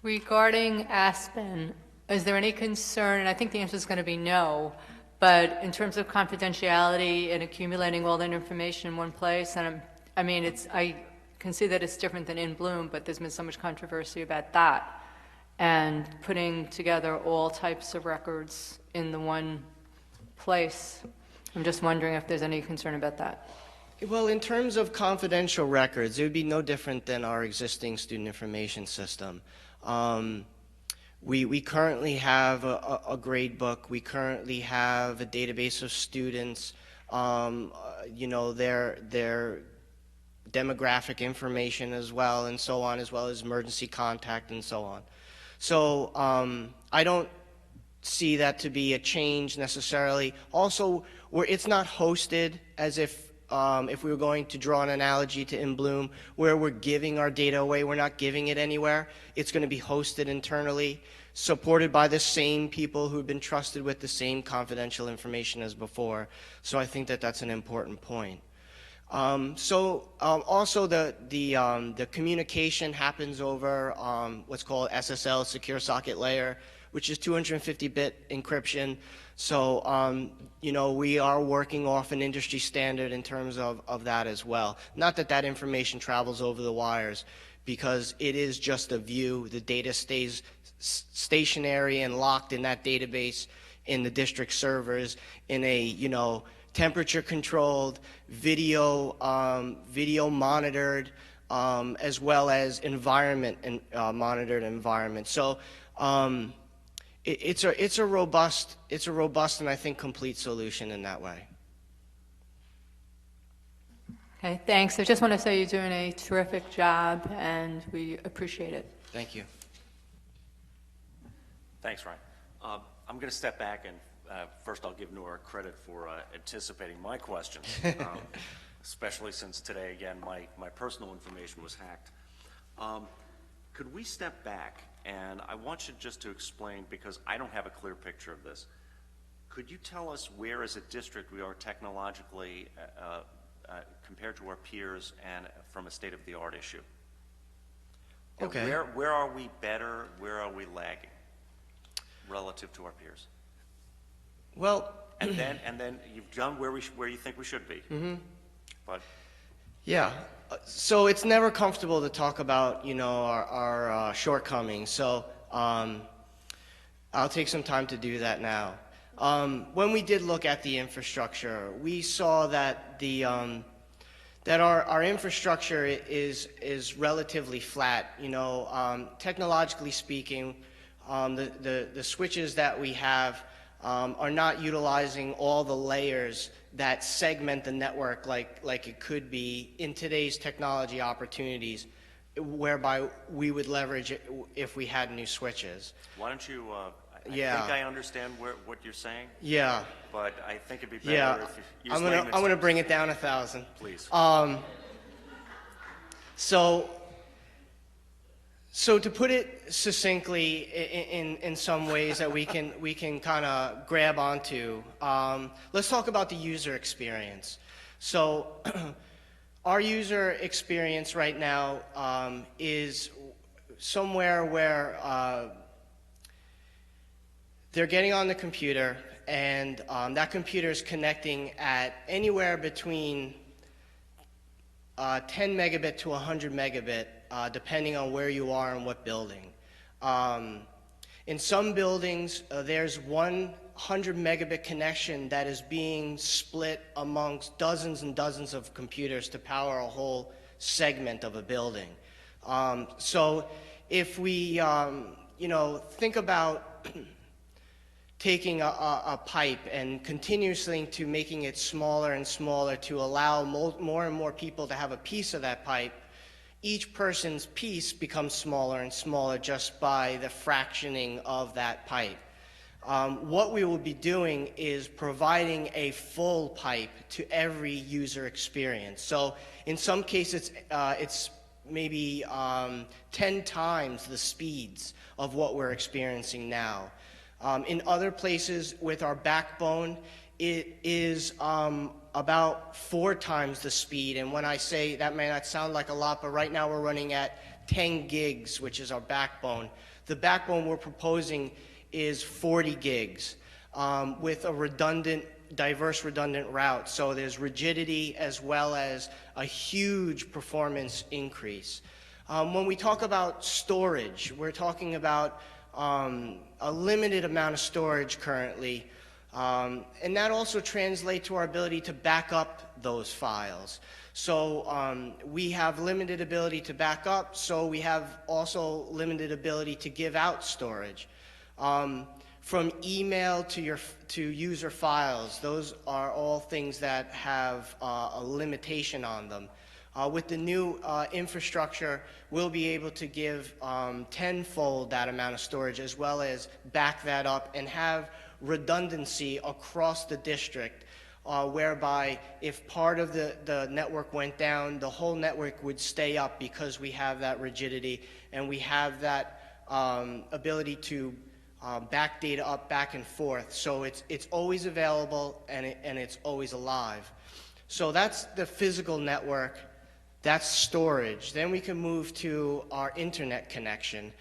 Regarding Aspen, is there any concern, and I think the answer is going to be no, but in terms of confidentiality and accumulating all that information in one place, and I can see that it's different than in Bloom, but there's been so much controversy about that, and putting together all types of records in the one place. I'm just wondering if there's any concern about that. Well, in terms of confidential records, it would be no different than our existing student information system. We currently have a grade book. We currently have a database of students, their demographic information as well, and so on, as well as emergency contact and so on. So I don't see that to be a change necessarily. Also, it's not hosted as if we were going to draw an analogy to In Bloom, where we're giving our data away, we're not giving it anywhere. It's going to be hosted internally, supported by the same people who've been trusted with the same confidential information as before. So I think that that's an important point. Also the communication happens over what's called SSL, Secure Socket Layer, which is 250-bit encryption. So, we are working off an industry standard in terms of that as well. Not that that information travels over the wires, because it is just a view. The data stays stationary and locked in that database in the district servers in a, temperature-controlled, video monitored, as well as environment and monitored environment. So. It's a robust and I think complete solution in that way. Okay, thanks. I just want to say you're doing a terrific job, and we appreciate it. Thank you. Thanks, Ryan. I'm going to step back, and first I'll give Nora credit for anticipating my questions, especially since today, again, my personal information was hacked. Could we step back? And I want you just to explain, because I don't have a clear picture of this. Could you tell us where as a district we are technologically compared to our peers and from a state-of-the-art issue? Okay. Where are we better? Where are we lagging relative to our peers? Well, and then you've done where you think we should be. Mm-hmm. But yeah. So it's never comfortable to talk about, our shortcomings. So I'll take some time to do that now. When we did look at the infrastructure, we saw that that our infrastructure is relatively flat. Technologically speaking, the switches that we have are not utilizing all the layers that segment the network like it could be in today's technology opportunities, whereby we would leverage it if we had new switches. Why don't you, I think I understand what you're saying. Yeah. But I think it'd be better if you use layman's terms. I'm gonna bring it down 1,000. Please. So to put it succinctly in some ways that we can kind of grab onto, let's talk about the user experience. So our user experience right now is somewhere where they're getting on the computer, and that computer is connecting at anywhere between 10 megabit to 100 megabit, depending on where you are and what building. In some buildings, there's 100 megabit connection that is being split amongst dozens and dozens of computers to power a whole segment of a building. So if we, think about taking a pipe and continuously to making it smaller and smaller to allow more and more people to have a piece of that pipe, each person's piece becomes smaller and smaller just by the fractioning of that pipe. What we will be doing is providing a full pipe to every user experience. So in some cases, it's maybe 10 times the speeds of what we're experiencing now. In other places with our backbone, it is about 4 times the speed. And when I say that may not sound like a lot, but right now we're running at 10 gigs, which is our backbone. The backbone we're proposing is 40 gigs with a diverse redundant route. So there's rigidity as well as a huge performance increase. When we talk about storage, we're talking about a limited amount of storage currently. And that also translates to our ability to back up those files. So we have limited ability to back up, so we have also limited ability to give out storage. From email to user files, those are all things that have a limitation on them. With the new infrastructure, we'll be able to give tenfold that amount of storage as well as back that up and have redundancy across the district, whereby if part of the network went down, the whole network would stay up because we have that rigidity and we have that ability to back data up back and forth. So it's always available and it's always alive. So that's the physical network. That's storage. Then we can move to our internet connection.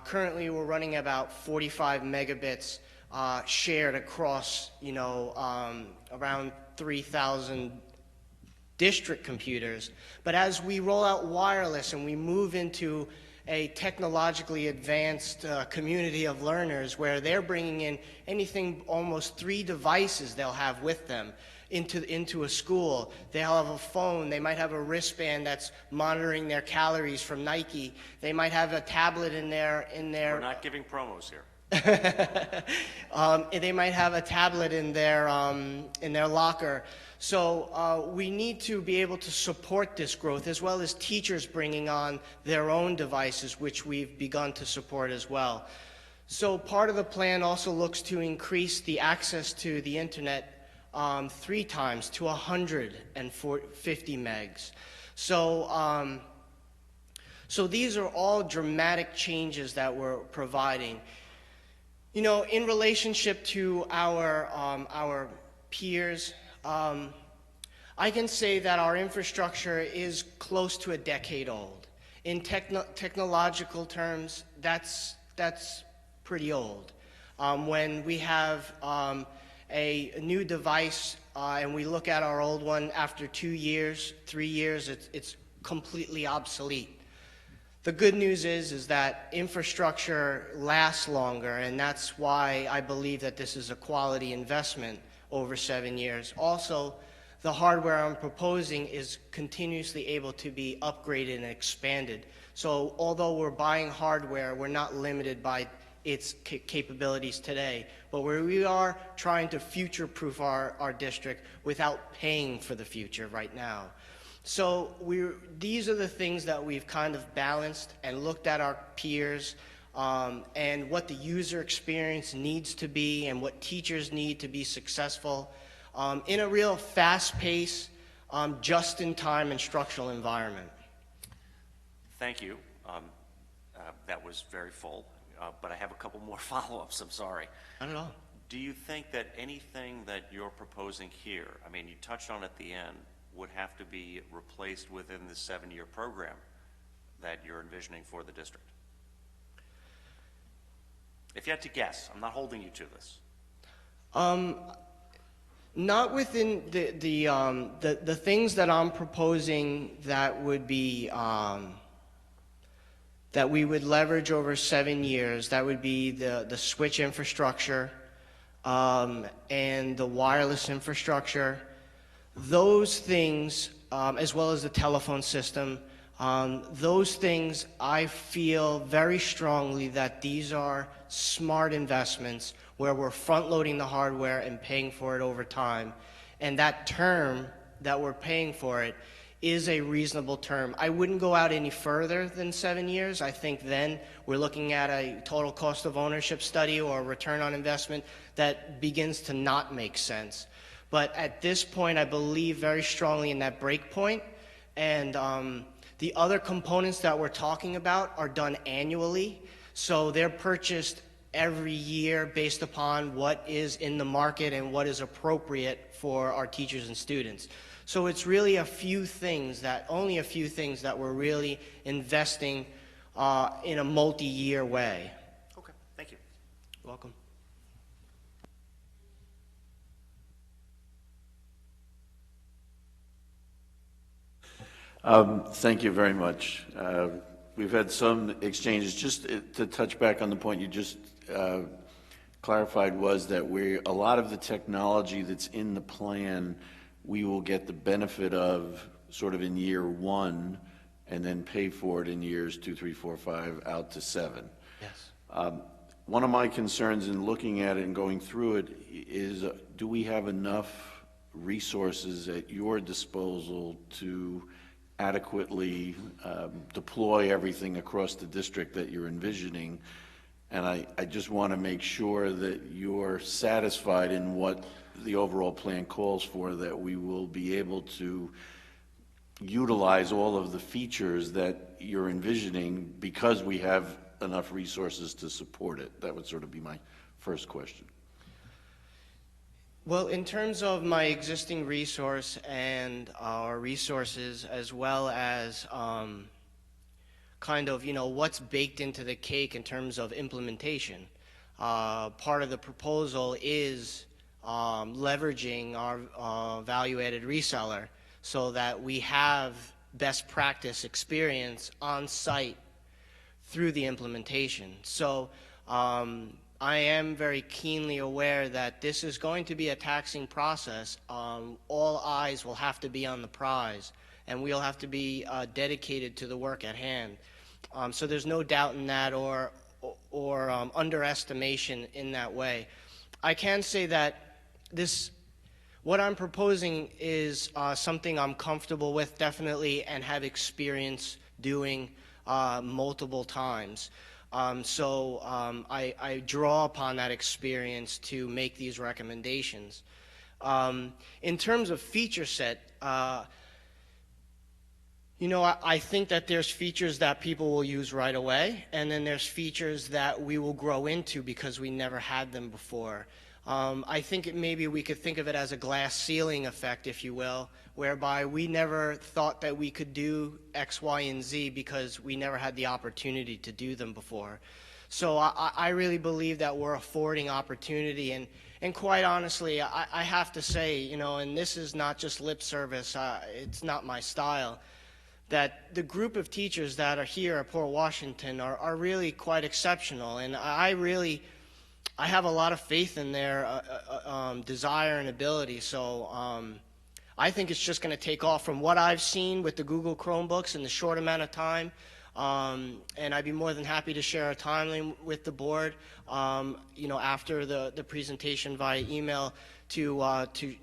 Currently, we're running about 45 megabits shared across, around 3,000 district computers. But as we roll out wireless and we move into a technologically advanced community of learners where they're bringing in anything, almost 3 devices they'll have with them into a school. They'll have a phone. They might have a wristband that's monitoring their calories from Nike. They might have a tablet in their. We're not giving promos here. They might have a tablet in their locker. So we need to be able to support this growth, as well as teachers bringing on their own devices, which we've begun to support as well. So part of the plan also looks to increase the access to the internet 3 times to 150 megs. So, so these are all dramatic changes that we're providing. In relationship to our peers, I can say that our infrastructure is close to a decade old. In technological terms, that's pretty old. When we have a new device and we look at our old one after 2 years, 3 years, it's completely obsolete. The good news is that infrastructure lasts longer, and that's why I believe that this is a quality investment over 7 years. Also, the hardware I'm proposing is continuously able to be upgraded and expanded. So although we're buying hardware, we're not limited by its capabilities today, but where we are trying to future-proof our district without paying for the future right now. So these are the things that we've kind of balanced and looked at our peers and what the user experience needs to be and what teachers need to be successful in a real fast-paced, just-in-time instructional environment. Thank you. That was very full, but I have a couple more follow-ups, I'm sorry. Not at all. Do you think that anything that you're proposing here, I mean, you touched on at the end, would have to be replaced within the 7-year program that you're envisioning for the district? If you had to guess, I'm not holding you to this. Not within the things that I'm proposing that would be that we would leverage over 7 years. That would be the switch infrastructure and the wireless infrastructure. Those things, as well as the telephone system, those things I feel very strongly that these are smart investments where we're front-loading the hardware and paying for it over time. And that term that we're paying for it is a reasonable term. I wouldn't go out any further than 7 years. I think then we're looking at a total cost of ownership study or a return on investment that begins to not make sense. But at this point, I believe very strongly in that break point. And the other components that we're talking about are done annually. So they're purchased every year based upon what is in the market and what is appropriate for our teachers and students. So it's really only a few things that we're really investing in a multi-year way. Okay, thank you. Welcome. Thank you very much. We've had some exchanges. Just to touch back on the point you just clarified, was that a lot of the technology that's in the plan, we will get the benefit of sort of in year 1 and then pay for it in years 2, 3, 4, 5 out to 7. Yes. One of my concerns in looking at it and going through it is, do we have enough resources at your disposal to adequately deploy everything across the district that you're envisioning? And I just want to make sure that you're satisfied in what the overall plan calls for, that we will be able to utilize all of the features that you're envisioning because we have enough resources to support it. That would sort of be my first question. Well, in terms of my existing resource and our resources, as well as kind of, what's baked into the cake in terms of implementation, part of the proposal is leveraging our value-added reseller so that we have best practice experience on site through the implementation. So I am very keenly aware that this is going to be a taxing process. All eyes will have to be on the prize, and we'll have to be dedicated to the work at hand. So there's no doubt in that or underestimation in that way. I can say that what I'm proposing is something I'm comfortable with, definitely, and have experience doing multiple times. So I draw upon that experience to make these recommendations. In terms of feature set, I think that there's features that people will use right away, and then there's features that we will grow into because we never had them before. I think maybe we could think of it as a glass ceiling effect, if you will, whereby we never thought that we could do X, Y, and Z because we never had the opportunity to do them before. So I really believe that we're affording opportunity, and quite honestly, I have to say, and this is not just lip service, it's not my style, that the group of teachers that are here at Port Washington are really quite exceptional, and I have a lot of faith in their desire and ability. So I think it's just going to take off from what I've seen with the Google Chromebooks in the short amount of time. And I'd be more than happy to share a timeline with the board, after the presentation via email to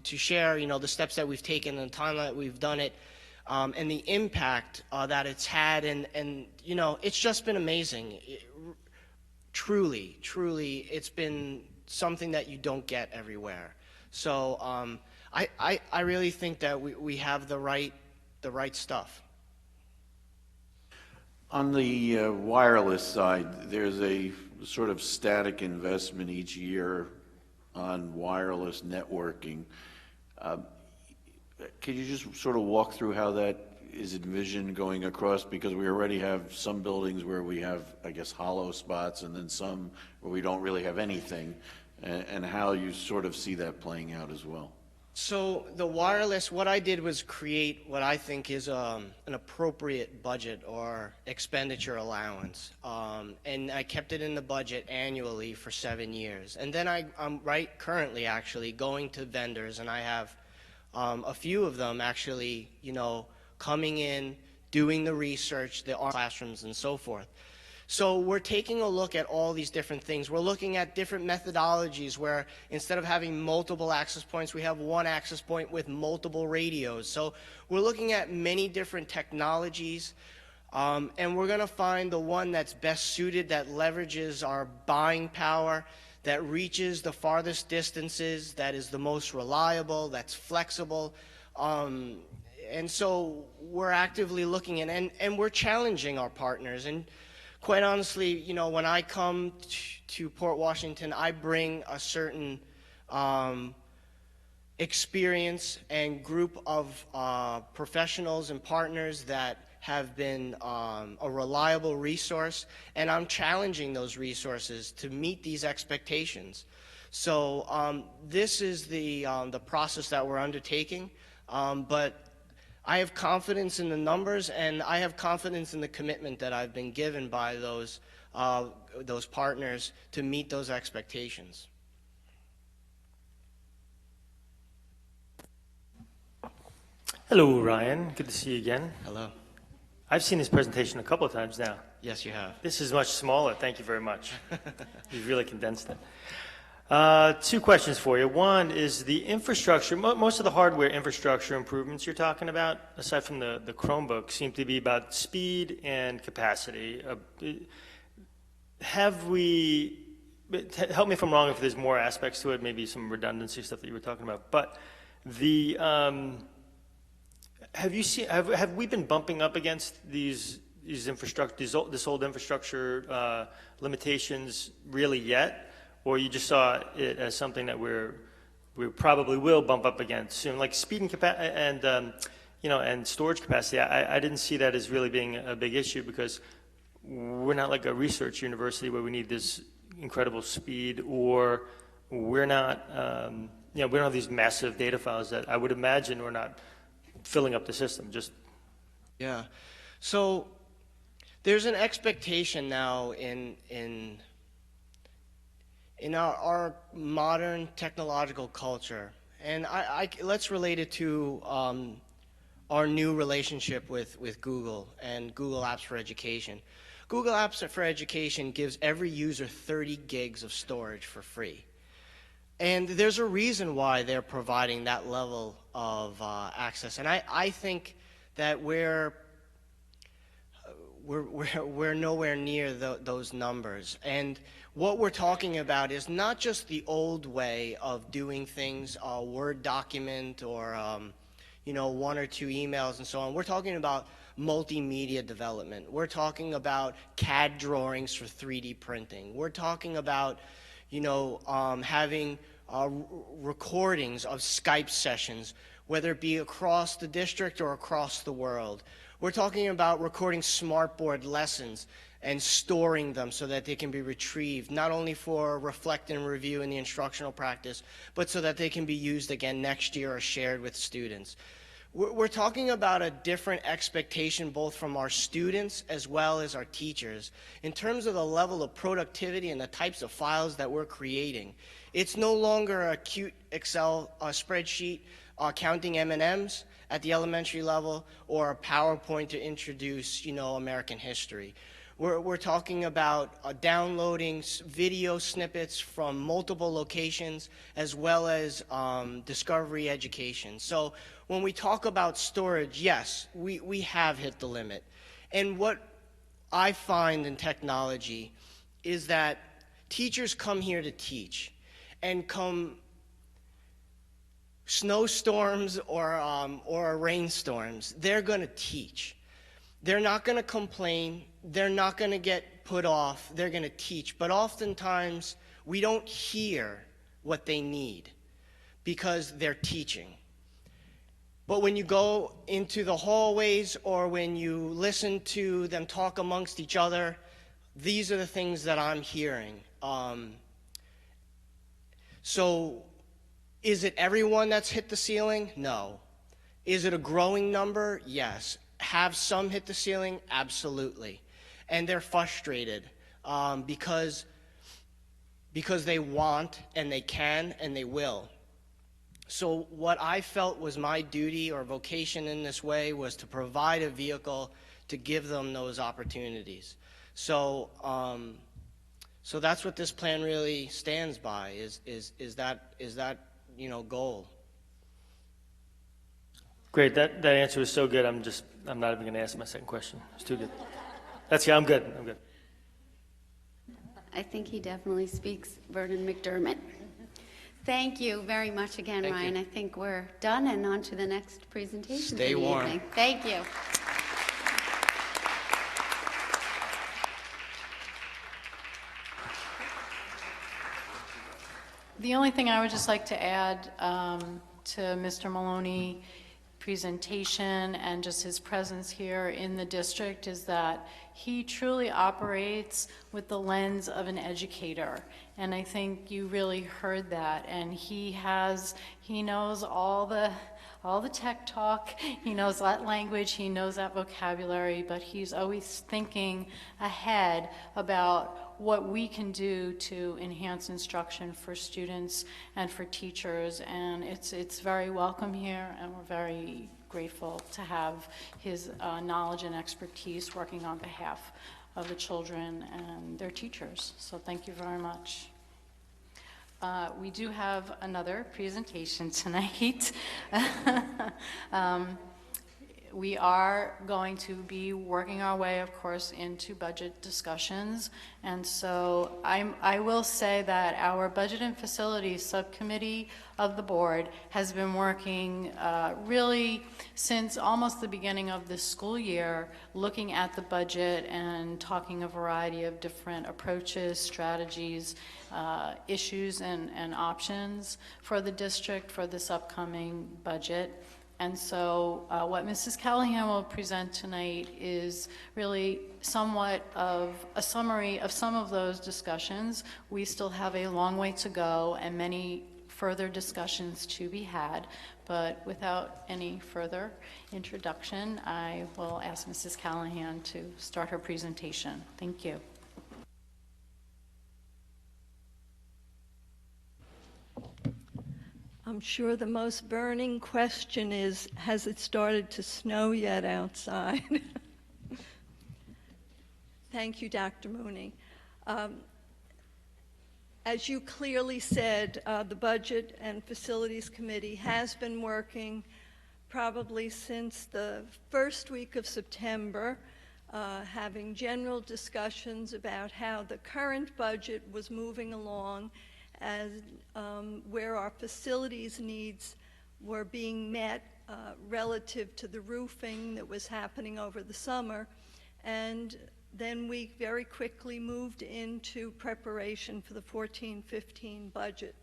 share, the steps that we've taken and the timeline that we've done it, and the impact that it's had. And it's just been amazing. Truly, it's been something that you don't get everywhere. So I really think that we have the right stuff. On the wireless side, there's a sort of static investment each year on wireless networking. Could you just sort of walk through how that is envisioned going across? Because we already have some buildings where we have, I guess, hollow spots, and then some where we don't really have anything, and how you sort of see that playing out as well. So the wireless, what I did was create what I think is an appropriate budget or expenditure allowance. And I kept it in the budget annually for 7 years. And then I'm currently actually going to vendors, and I have a few of them actually, coming in, doing the research, the classrooms and so forth. So we're taking a look at all these different things. We're looking at different methodologies where instead of having multiple access points, we have one access point with multiple radios. So we're looking at many different technologies, and we're going to find the one that's best suited, that leverages our buying power, that reaches the farthest distances, that is the most reliable, that's flexible. And so we're actively looking at, and we're challenging our partners. And quite honestly, when I come to Port Washington, I bring a certain experience and group of professionals and partners that have been a reliable resource, and I'm challenging those resources to meet these expectations. So this is the process that we're undertaking, but I have confidence in the numbers, and I have confidence in the commitment that I've been given by those partners to meet those expectations. Hello, Ryan. Good to see you again. Hello. I've seen this presentation a couple of times now. Yes, you have. This is much smaller. Thank you very much. You've really condensed it. Two questions for you. One is the infrastructure. Most of the hardware infrastructure improvements you're talking about, aside from the Chromebook, seem to be about speed and capacity. Help me if I'm wrong, if there's more aspects to it, maybe some redundancy stuff that you were talking about. But the have we been bumping up against these infrastructure, this old infrastructure limitations really yet? Or you just saw it as something that we probably will bump up against soon, like speed and and storage capacity. I didn't see that as really being a big issue because we're not like a research university where we need this incredible speed, or we're not we don't have these massive data files that I would imagine we're not filling up the system. Yeah. So there's an expectation now in our modern technological culture, and let's relate it to our new relationship with Google and Google Apps for Education. Google Apps for Education gives every user 30 gigs of storage for free. And there's a reason why they're providing that level of access. And I think that we're nowhere near those numbers. And what we're talking about is not just the old way of doing things, a Word document or one or two emails and so on. We're talking about multimedia development. We're talking about CAD drawings for 3D printing. We're talking about having recordings of Skype sessions, whether it be across the district or across the world. We're talking about recording smartboard lessons and storing them so that they can be retrieved, not only for reflect and review in the instructional practice, but so that they can be used again next year or shared with students. We're talking about a different expectation both from our students as well as our teachers in terms of the level of productivity and the types of files that we're creating. It's no longer a cute Excel spreadsheet counting M&Ms at the elementary level or a PowerPoint to introduce, American history. We're talking about downloading video snippets from multiple locations as well as discovery education. So when we talk about storage, yes, we have hit the limit. And what I find in technology is that teachers come here to teach, and come snowstorms or rainstorms, they're going to teach. They're not going to complain. They're not going to get put off. They're going to teach. But oftentimes, we don't hear what they need because they're teaching. But when you go into the hallways or when you listen to them talk amongst each other, these are the things that I'm hearing. So Is it everyone that's hit the ceiling? No. Is it a growing number? Yes. Have some hit the ceiling? Absolutely. And they're frustrated because they want and they can and they will. So what I felt was my duty or vocation in this way was to provide a vehicle to give them those opportunities. So so that's what this plan really stands by, is that goal. Great, that answer was so good, I'm not even gonna ask my second question. It's too good. I'm good. I think he definitely speaks Vernon McDermott. Thank you very much again, Thank Ryan. you. I think we're done and on to the next presentation Stay for the warm. evening. Thank you. The only thing I would just like to add to Mr. Maloney's presentation and just his presence here in the district is that he truly operates with the lens of an educator. And I think you really heard that. And he knows all the tech talk, he knows that language, he knows that vocabulary, but he's always thinking ahead about what we can do to enhance instruction for students and for teachers. And it's very welcome here, and we're very grateful to have his knowledge and expertise working on behalf of the children and their teachers. So thank you very much. We do have another presentation tonight. We are going to be working our way, of course, into budget discussions. And so I will say that our Budget and Facilities Subcommittee of the board has been working really since almost the beginning of this school year, looking at the budget and talking a variety of different approaches, strategies, issues, and options for the district for this upcoming budget. And so what Mrs. Callahan will present tonight is really somewhat of a summary of some of those discussions. We still have a long way to go and many further discussions to be had. But without any further introduction, I will ask Mrs. Callahan to start her presentation. Thank you. I'm sure the most burning question is, has it started to snow yet outside? Thank you, Dr. Mooney. As you clearly said, the Budget and Facilities Committee has been working probably since the first week of September, having general discussions about how the current budget was moving along, as where our facilities needs were being met relative to the roofing that was happening over the summer. And then we very quickly moved into preparation for the 14-15 budget.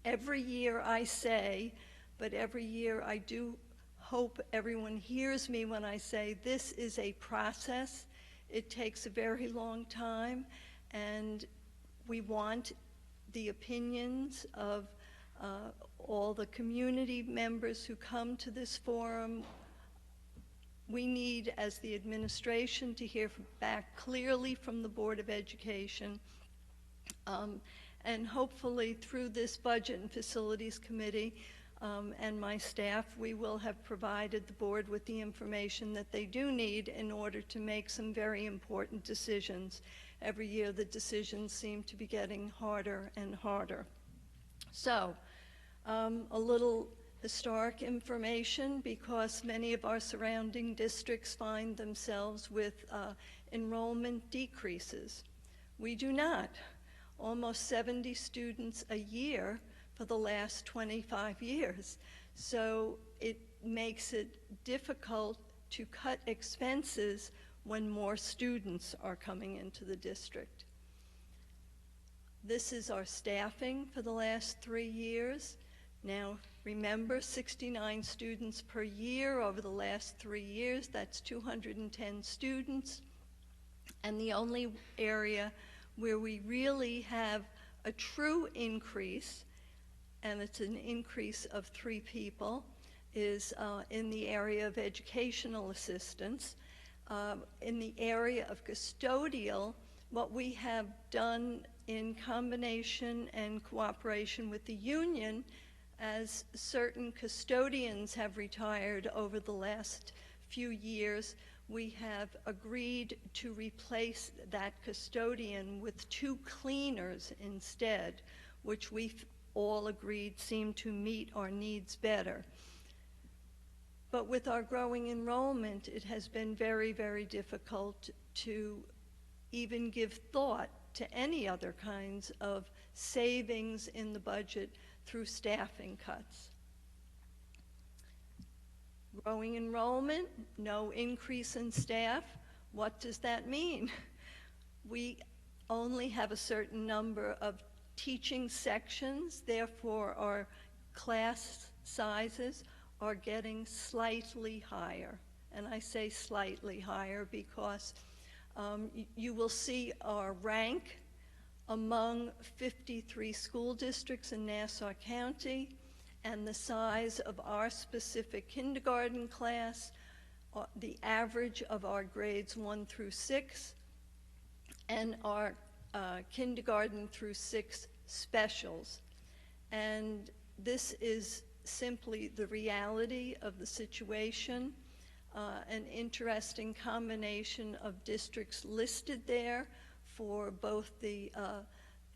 Every year I say, but every year I do hope everyone hears me when I say this is a process. It takes a very long time, and we want the opinions of all the community members who come to this forum. We need, as the administration, to hear back clearly from the Board of Education. And hopefully through this Budget and Facilities Committee and my staff, we will have provided the board with the information that they do need in order to make some very important decisions. Every year the decisions seem to be getting harder and harder. So, a little historic information, because many of our surrounding districts find themselves with enrollment decreases. We do not. Almost 70 students a year for the last 25 years. So it makes it difficult to cut expenses when more students are coming into the district. This is our staffing for the last 3 years. Now, remember, 69 students per year over the last 3 years, that's 210 students. And the only area where we really have a true increase, and it's an increase of 3 people, is in the area of educational assistance. In the area of custodial, what we have done in combination and cooperation with the union, as certain custodians have retired over the last few years, we have agreed to replace that custodian with 2 cleaners instead, which we've all agreed seem to meet our needs better. But with our growing enrollment, it has been very, very difficult to even give thought to any other kinds of savings in the budget through staffing cuts. Growing enrollment, no increase in staff. What does that mean? We only have a certain number of teaching sections, therefore our class sizes are getting slightly higher. And I say slightly higher because you will see our rank among 53 school districts in Nassau County, and the size of our specific kindergarten class, the average of our grades 1 through 6, and our kindergarten through 6 specials. And this is simply the reality of the situation. An interesting combination of districts listed there for both the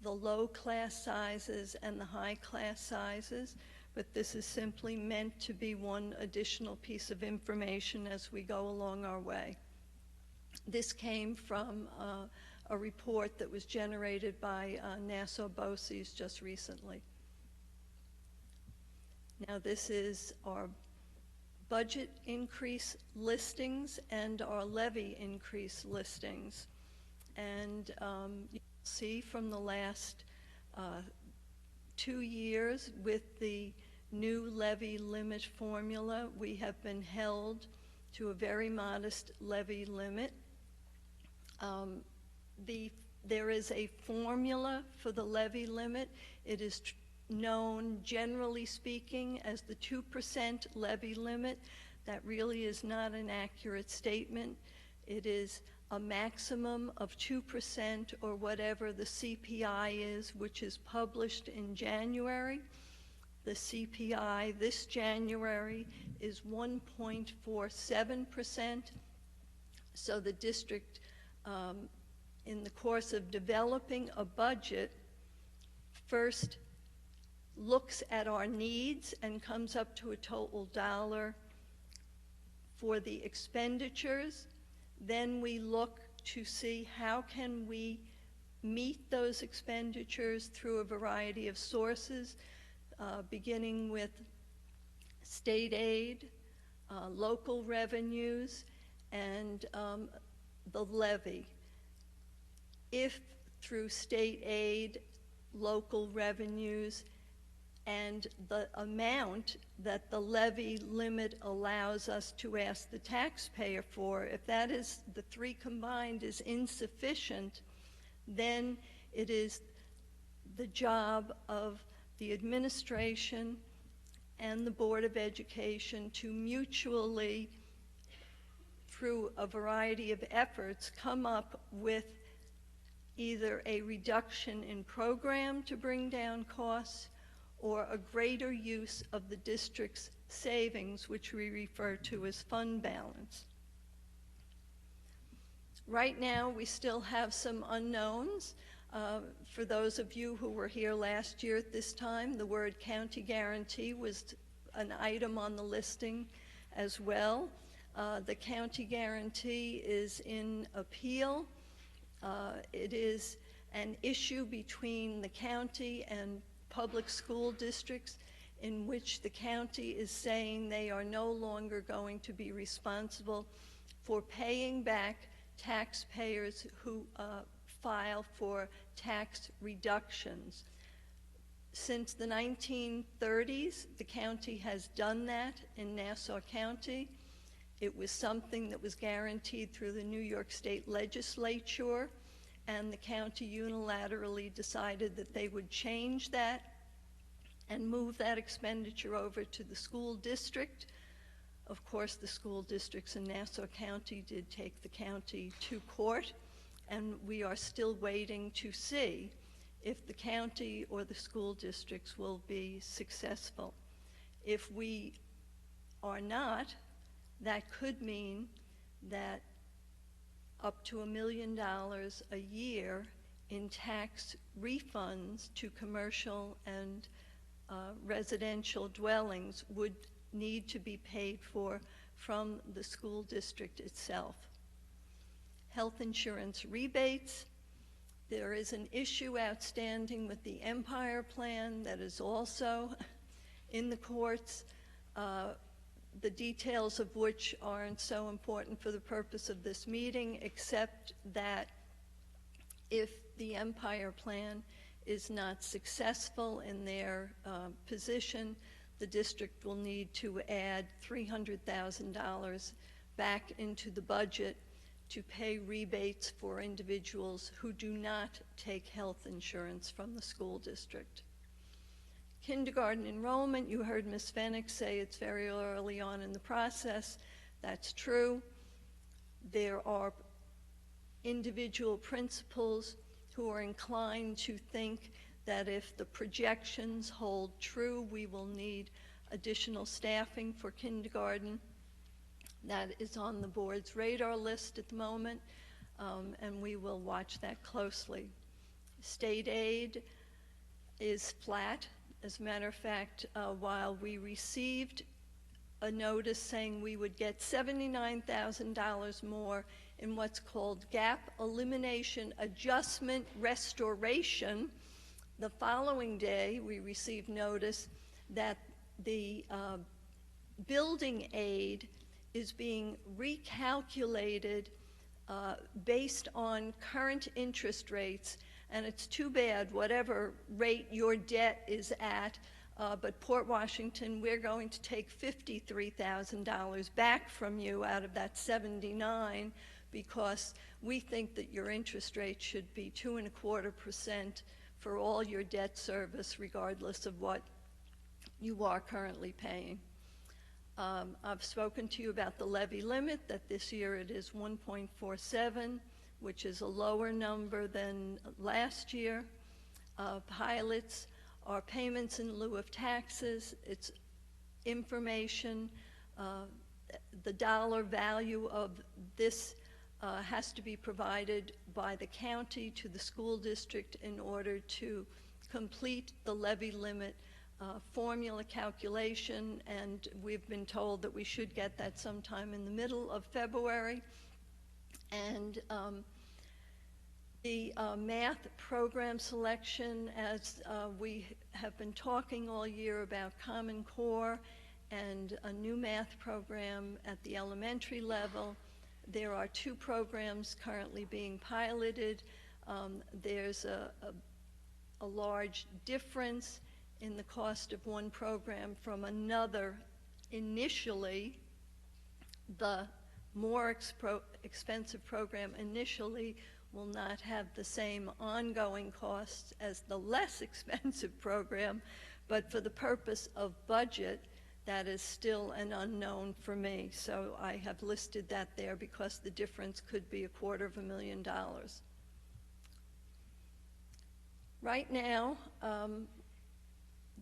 low class sizes and the high class sizes, but this is simply meant to be one additional piece of information as we go along our way. This came from a report that was generated by Nassau BOCES just recently. Now this is our budget increase listings and our levy increase listings. And you see from the last 2 years with the new levy limit formula, we have been held to a very modest levy limit. There is a formula for the levy limit. It is known, generally speaking, as the 2% levy limit. That really is not an accurate statement. It is a maximum of 2% or whatever the CPI is, which is published in January. The CPI this January is 1.47%. So the district, in the course of developing a budget, first looks at our needs and comes up to a total dollar for the expenditures. Then we look to see how can we meet those expenditures through a variety of sources, beginning with state aid, local revenues, and the levy. If through state aid, local revenues, and the amount that the levy limit allows us to ask the taxpayer for, if that is, the 3 combined is insufficient, then it is the job of the administration and the Board of Education to mutually, through a variety of efforts, come up with either a reduction in program to bring down costs or a greater use of the district's savings, which we refer to as fund balance. Right now, we still have some unknowns. For those of you who were here last year at this time, the word county guarantee was an item on the listing as well. The county guarantee is in appeal. It is an issue between the county and public school districts in which the county is saying they are no longer going to be responsible for paying back taxpayers who file for tax reductions. Since the 1930s, the county has done that in Nassau County. It was something that was guaranteed through the New York State Legislature, and the county unilaterally decided that they would change that, and move that expenditure over to the school district. Of course, the school districts in Nassau County did take the county to court, and we are still waiting to see if the county or the school districts will be successful. If we are not, that could mean that up to $1 million a year in tax refunds to commercial and residential dwellings would need to be paid for from the school district itself. Health insurance rebates. There is an issue outstanding with the Empire Plan that is also in the courts, the details of which aren't so important for the purpose of this meeting, except that if the Empire Plan is not successful in their position, the district will need to add $300,000 back into the budget to pay rebates for individuals who do not take health insurance from the school district. Kindergarten enrollment, you heard Ms. Fennick say it's very early on in the process. That's true. There are individual principals who are inclined to think that if the projections hold true, we will need additional staffing for kindergarten. That is on the board's radar list at the moment, and we will watch that closely. State aid is flat. As a matter of fact, while we received a notice saying we would get $79,000 more in what's called gap elimination adjustment restoration, the following day we received notice that the building aid is being recalculated based on current interest rates, and it's too bad whatever rate your debt is at, but Port Washington, we're going to take $53,000 back from you out of that 79 because we think that your interest rate should be 2.25% for all your debt service, regardless of what you are currently paying. I've spoken to you about the levy limit, that this year it is 1.47, which is a lower number than last year. Pilots are payments in lieu of taxes. It's information. The dollar value of this has to be provided by the county to the school district in order to complete the levy limit formula calculation, and we've been told that we should get that sometime in the middle of February. And the math program selection, as we have been talking all year about Common Core and a new math program at the elementary level. There are 2 programs currently being piloted. There's a large difference in the cost of one program from another. Initially, the more expensive program initially will not have the same ongoing costs as the less expensive program, but for the purpose of budget, that is still an unknown for me. So I have listed that there because the difference could be $250,000. Right now,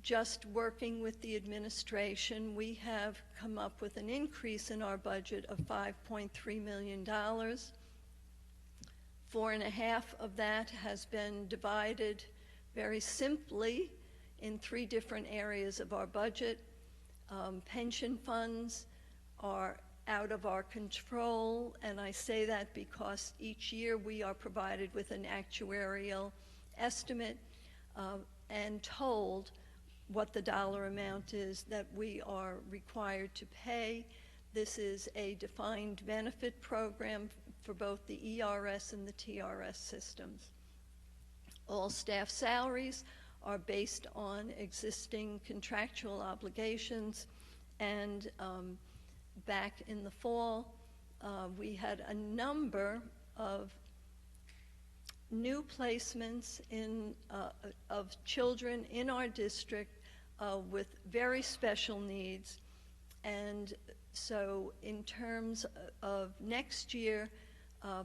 just working with the administration, we have come up with an increase in our budget of $5.3 million. 4.5 of that has been divided very simply in 3 different areas of our budget. Pension funds are out of our control, and I say that because each year we are provided with an actuarial estimate and told what the dollar amount is that we are required to pay. This is a defined benefit program for both the ERS and the TRS systems. All staff salaries are based on existing contractual obligations, and back in the fall, we had a number of new placements of children in our district with very special needs. And so in terms of next year,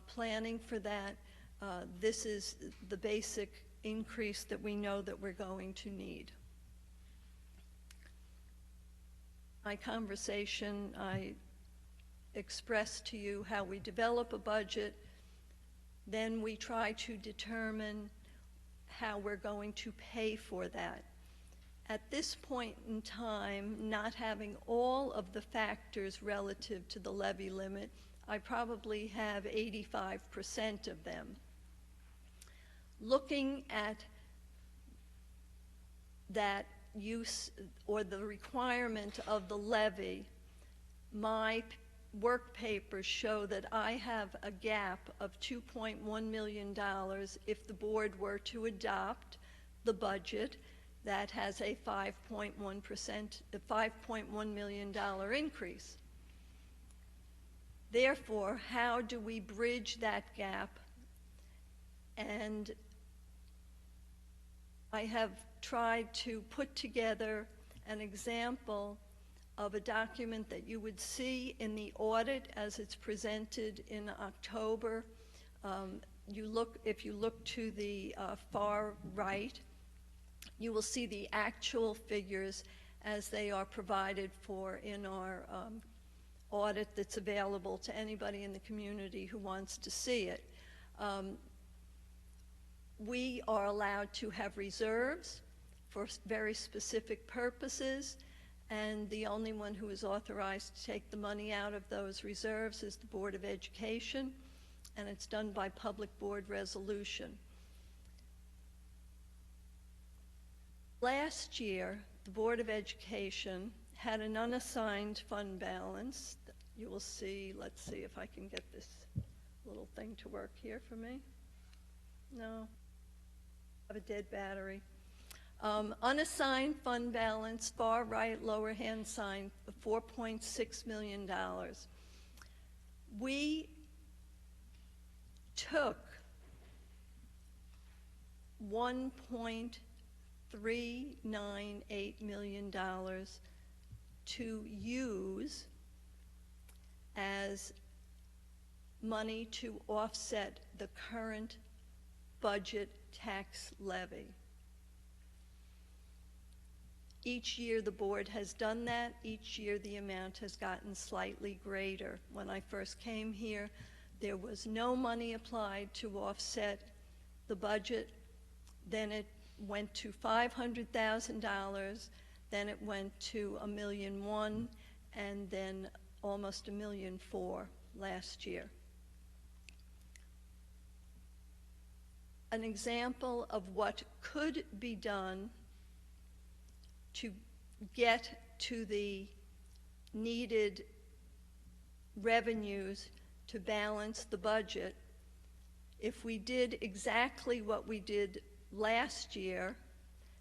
planning for that, this is the basic increase that we know that we're going to need. My conversation, I expressed to you how we develop a budget, then we try to determine how we're going to pay for that. At this point in time, not having all of the factors relative to the levy limit, I probably have 85% of them. Looking at that use or the requirement of the levy, my work papers show that I have a gap of $2.1 million if the board were to adopt the budget that has a 5.1 million dollar increase. Therefore, how do we bridge that gap? And I have tried to put together an example of a document that you would see in the audit as it's presented in October. If you look to the far right, you will see the actual figures as they are provided for in our audit that's available to anybody in the community who wants to see it. We are allowed to have reserves for very specific purposes, and the only one who is authorized to take the money out of those reserves is the Board of Education, and it's done by public board resolution. Last year, the Board of Education had an unassigned fund balance. You will see, let's see if I can get this little thing to work here for me. No, I have a dead battery. Unassigned fund balance, far right, lower hand sign, $4.6 million. We took $1.398 million to use as money to offset the current budget tax levy. Each year the board has done that. Each year the amount has gotten slightly greater. When I first came here, there was no money applied to offset the budget. Then it went to $500,000, then it went to $1.1 million, and then almost $1.4 million last year. An example of what could be done to get to the needed revenues to balance the budget, if we did exactly what we did last year,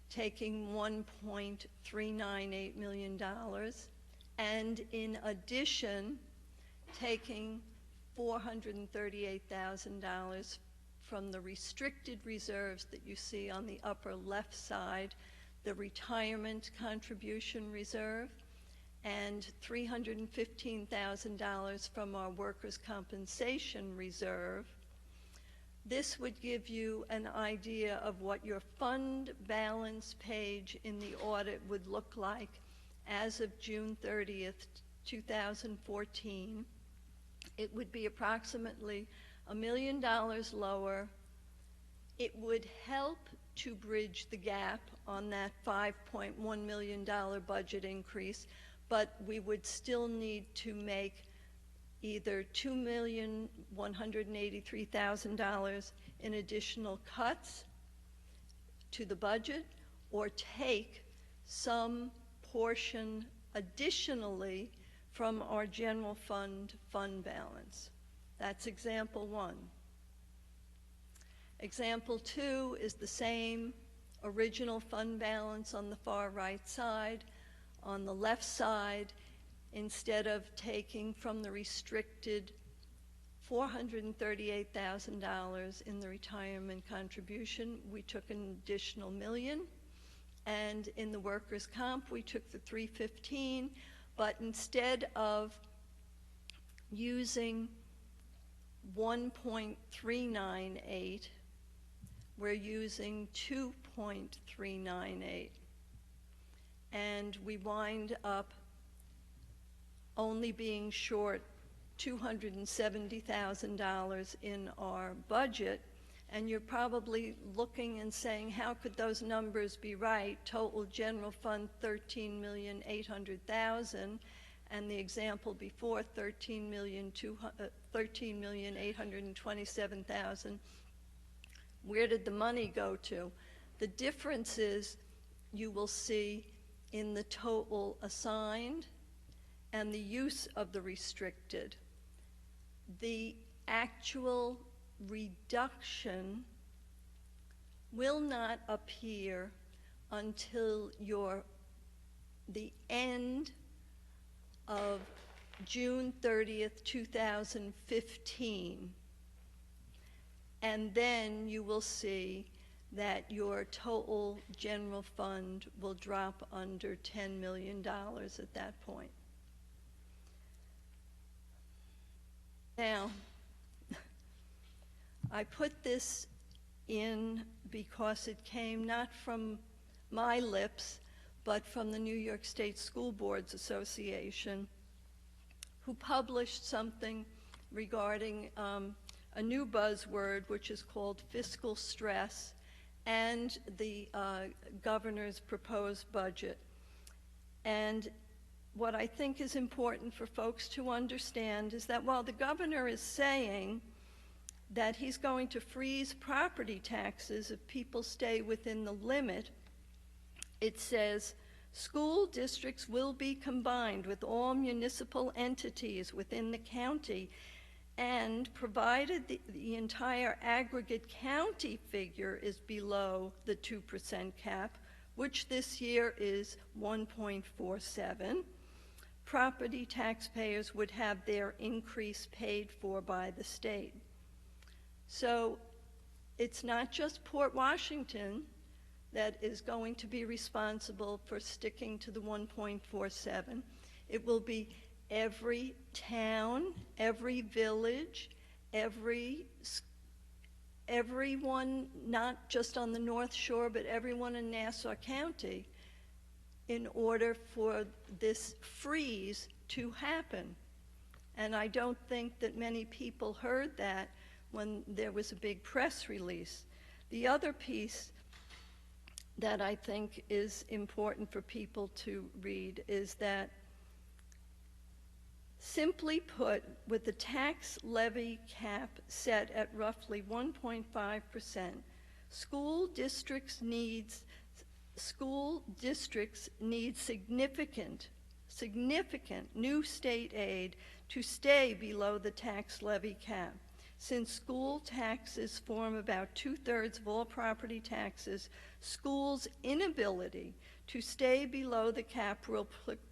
taking $1.398 million, and in addition, taking $438,000 from the restricted reserves that you see on the upper left side, the retirement contribution reserve, and $315,000 from our workers' compensation reserve. This would give you an idea of what your fund balance page in the audit would look like as of June 30th, 2014. It would be approximately $1 million lower. It would help to bridge the gap on that $5.1 million budget increase, but we would still need to make either $2,183,000 in additional cuts to the budget, or take some portion additionally from our general fund balance. That's example one. Example two is the same original fund balance on the far right side. On the left side, instead of taking from the restricted $438,000 in the retirement contribution, we took an additional $1 million, And in the workers' comp, we took the 315, but instead of using 1.398, we're using 2.398. And we wind up only being short $270,000 in our budget. And you're probably looking and saying, how could those numbers be right? Total general fund, $13,800,000, and the example before, $13,827,000. Where did the money go to? The difference is, you will see in the total assigned and the use of the restricted. The actual reduction will not appear until the end of June 30th, 2015. And then you will see that your total general fund will drop under $10 million at that point. Now, I put this in because it came not from my lips, but from the New York State School Boards Association, who published something regarding a new buzzword, which is called fiscal stress, and the governor's proposed budget. And what I think is important for folks to understand is that while the governor is saying that he's going to freeze property taxes if people stay within the limit, it says, school districts will be combined with all municipal entities within the county, and provided the entire aggregate county figure is below the 2% cap, which this year is 1.47, property taxpayers would have their increase paid for by the state. So it's not just Port Washington that is going to be responsible for sticking to the 1.47. It will be every town, every village, everyone, not just on the North Shore, but everyone in Nassau County, in order for this freeze to happen. And I don't think that many people heard that when there was a big press release. The other piece that I think is important for people to read is that, simply put, with the tax levy cap set at roughly 1.5%, school districts need significant new state aid to stay below the tax levy cap. Since school taxes form about 2/3 of all property taxes, schools' inability to stay below the cap will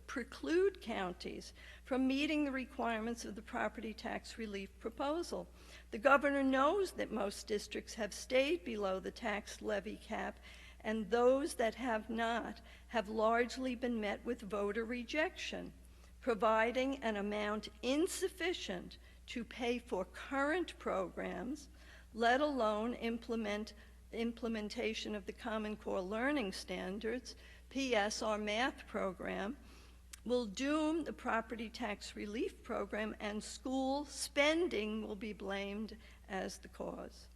preclude counties from meeting the requirements of the property tax relief proposal. The governor knows that most districts have stayed below the tax levy cap, and those that have not have largely been met with voter rejection, providing an amount insufficient to pay for current programs, let alone implementation of the Common Core Learning Standards, PS, our math program, will doom the property tax relief program, and school spending will be blamed as the cause.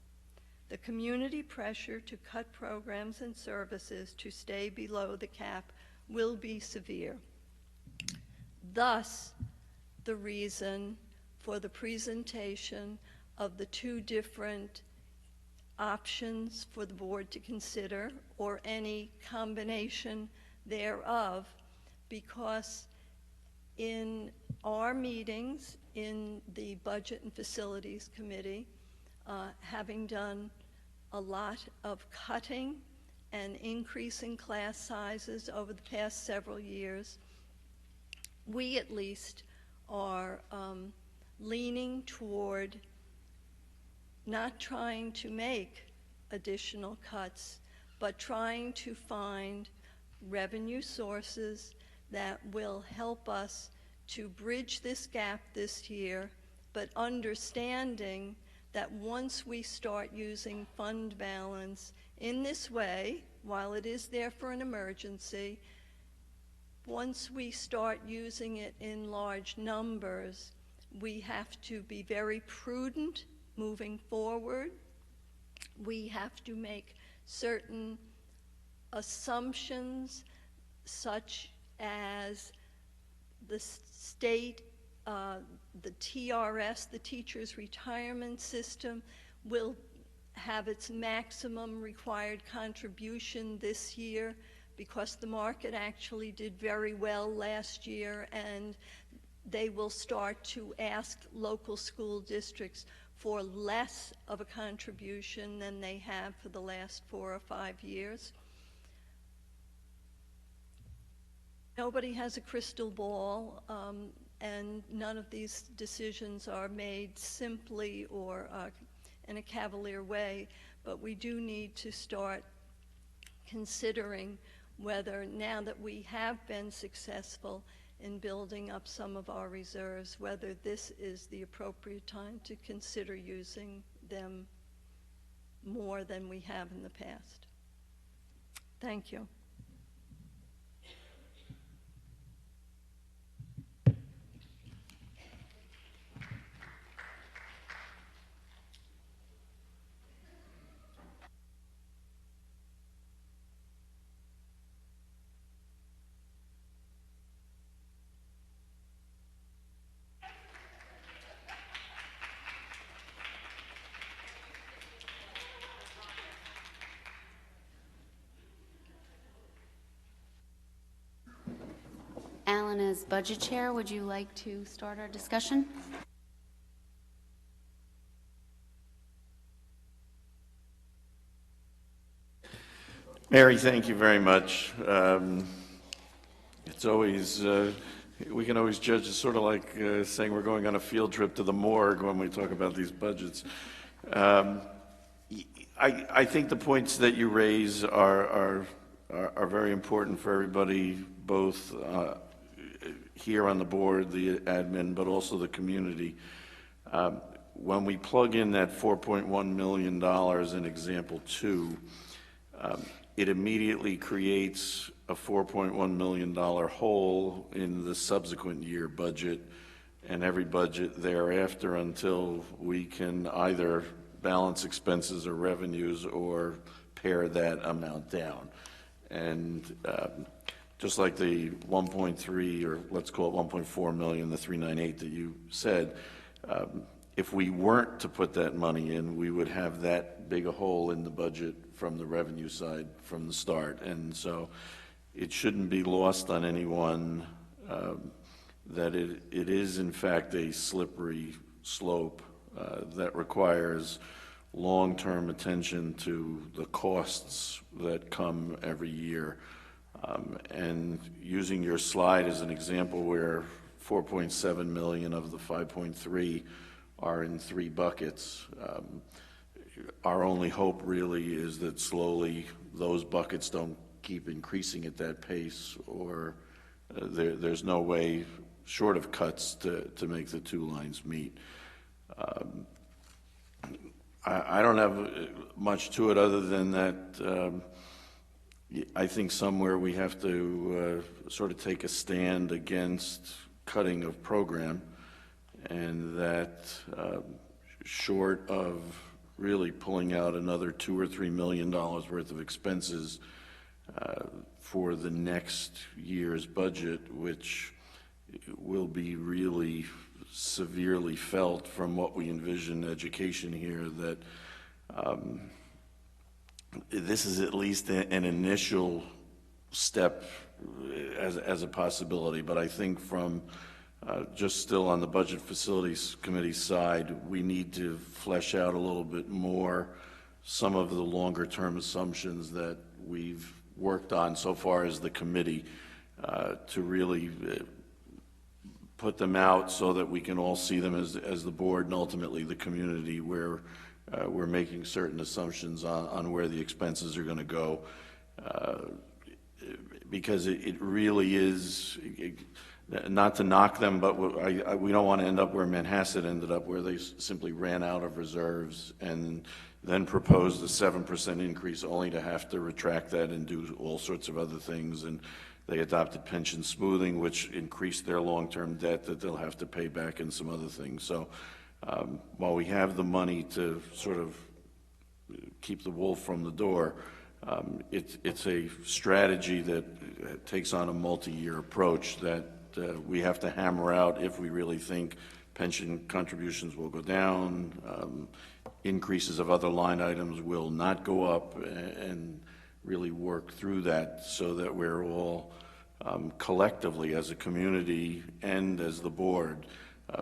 The community pressure to cut programs and services to stay below the cap will be severe. Thus, the reason for the presentation of the two different options for the board to consider, or any combination thereof, because in our meetings in the Budget and Facilities Committee, having done a lot of cutting and increasing class sizes over the past several years, we at least are leaning toward not trying to make additional cuts, but trying to find revenue sources that will help us to bridge this gap this year, but understanding that once we start using fund balance in this way, while it is there for an emergency, once we start using it in large numbers, we have to be very prudent moving forward. We have to make certain assumptions, such as the state, the TRS, the Teachers Retirement System, will have its maximum required contribution this year because the market actually did very well last year, and they will start to ask local school districts for less of a contribution than they have for the last 4 or 5 years. Nobody has a crystal ball, and none of these decisions are made simply or in a cavalier way, but we do need to start considering whether, now that we have been successful in building up some of our reserves, whether this is the appropriate time to consider using them more than we have in the past. Thank you. Alan, as budget chair, would you like to start our discussion? Mary, thank you very much. It's always, we can always judge it sort of like saying we're going on a field trip to the morgue when we talk about these budgets. I think the points that you raise are very important for everybody, both here on the board, the admin, but also the community. When we plug in that $4.1 million in example 2, it immediately creates a $4.1 million hole in the subsequent year budget and every budget thereafter until we can either balance expenses or revenues or pare that amount down. And just like the 1.3, or let's call it 1.4 million, the 398 that you said, if we weren't to put that money in, we would have that big a hole in the budget from the revenue side from the start. And so it shouldn't be lost on anyone that it is in fact a slippery slope that requires long-term attention to the costs that come every year. And using your slide as an example where 4.7 million of the 5.3 are in 3 buckets, our only hope really is that slowly those buckets don't keep increasing at that pace, or there's no way short of cuts to make the 2 lines meet. I don't have much to it other than that I think somewhere we have to sort of take a stand against cutting of program, and that short of really pulling out another $2 or $3 million worth of expenses for the next year's budget, which will be really severely felt from what we envision education here, that this is at least an initial step as a possibility. But I think from just still on the Budget Facilities Committee side, we need to flesh out a little bit more some of the longer term assumptions that we've worked on so far as the committee, to really put them out so that we can all see them as the board and ultimately the community, where we're making certain assumptions on where the expenses are going to go. because it really is, not to knock them, but we don't want to end up where Manhasset ended up, where they simply ran out of reserves and then proposed a 7% increase only to have to retract that and do all sorts of other things. And they adopted pension smoothing, which increased their long-term debt that they'll have to pay back and some other things. So while we have the money to sort of keep the wolf from the door, it's a strategy that takes on a multi-year approach that we have to hammer out if we really think pension contributions will go down, increases of other line items will not go up, and really work through that so that we're all collectively as a community and as the board.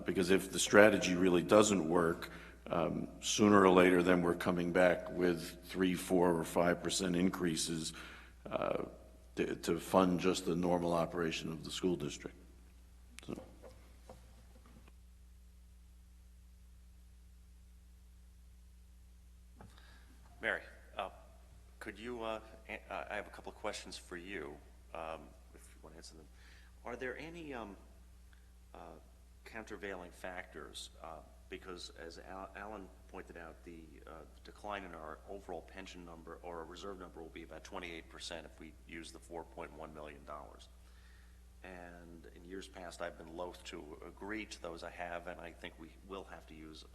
Because if the strategy really doesn't work, sooner or later then we're coming back with 3%, 4%, or 5% increases to fund just the normal operation of the school district. So. Mary, could you, I have a couple of questions for you, if you want to answer them. Are there any countervailing factors? Because as Alan pointed out, the decline in our overall pension number or our reserve number will be about 28% if we use the $4.1 million. And in years past, I've been loath to agree to those. I have, and I think we will have to use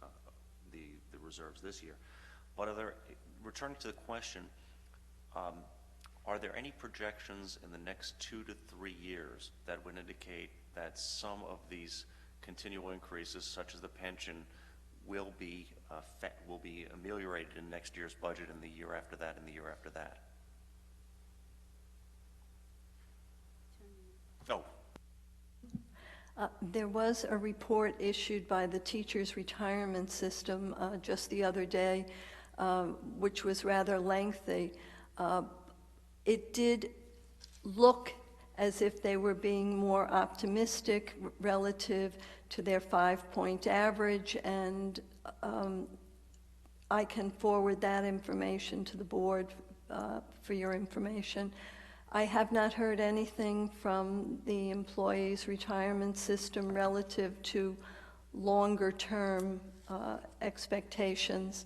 the reserves this year. But returning to the question, are there any projections in the next 2 to 3 years that would indicate that some of these continual increases, such as the pension, will be ameliorated in next year's budget, and the year after that, and the year after that? No. There was a report issued by the Teachers Retirement System just the other day, which was rather lengthy. It did look as if they were being more optimistic relative to their 5-point average, and I can forward that information to the board for your information. I have not heard anything from the employees' retirement system relative to longer-term expectations.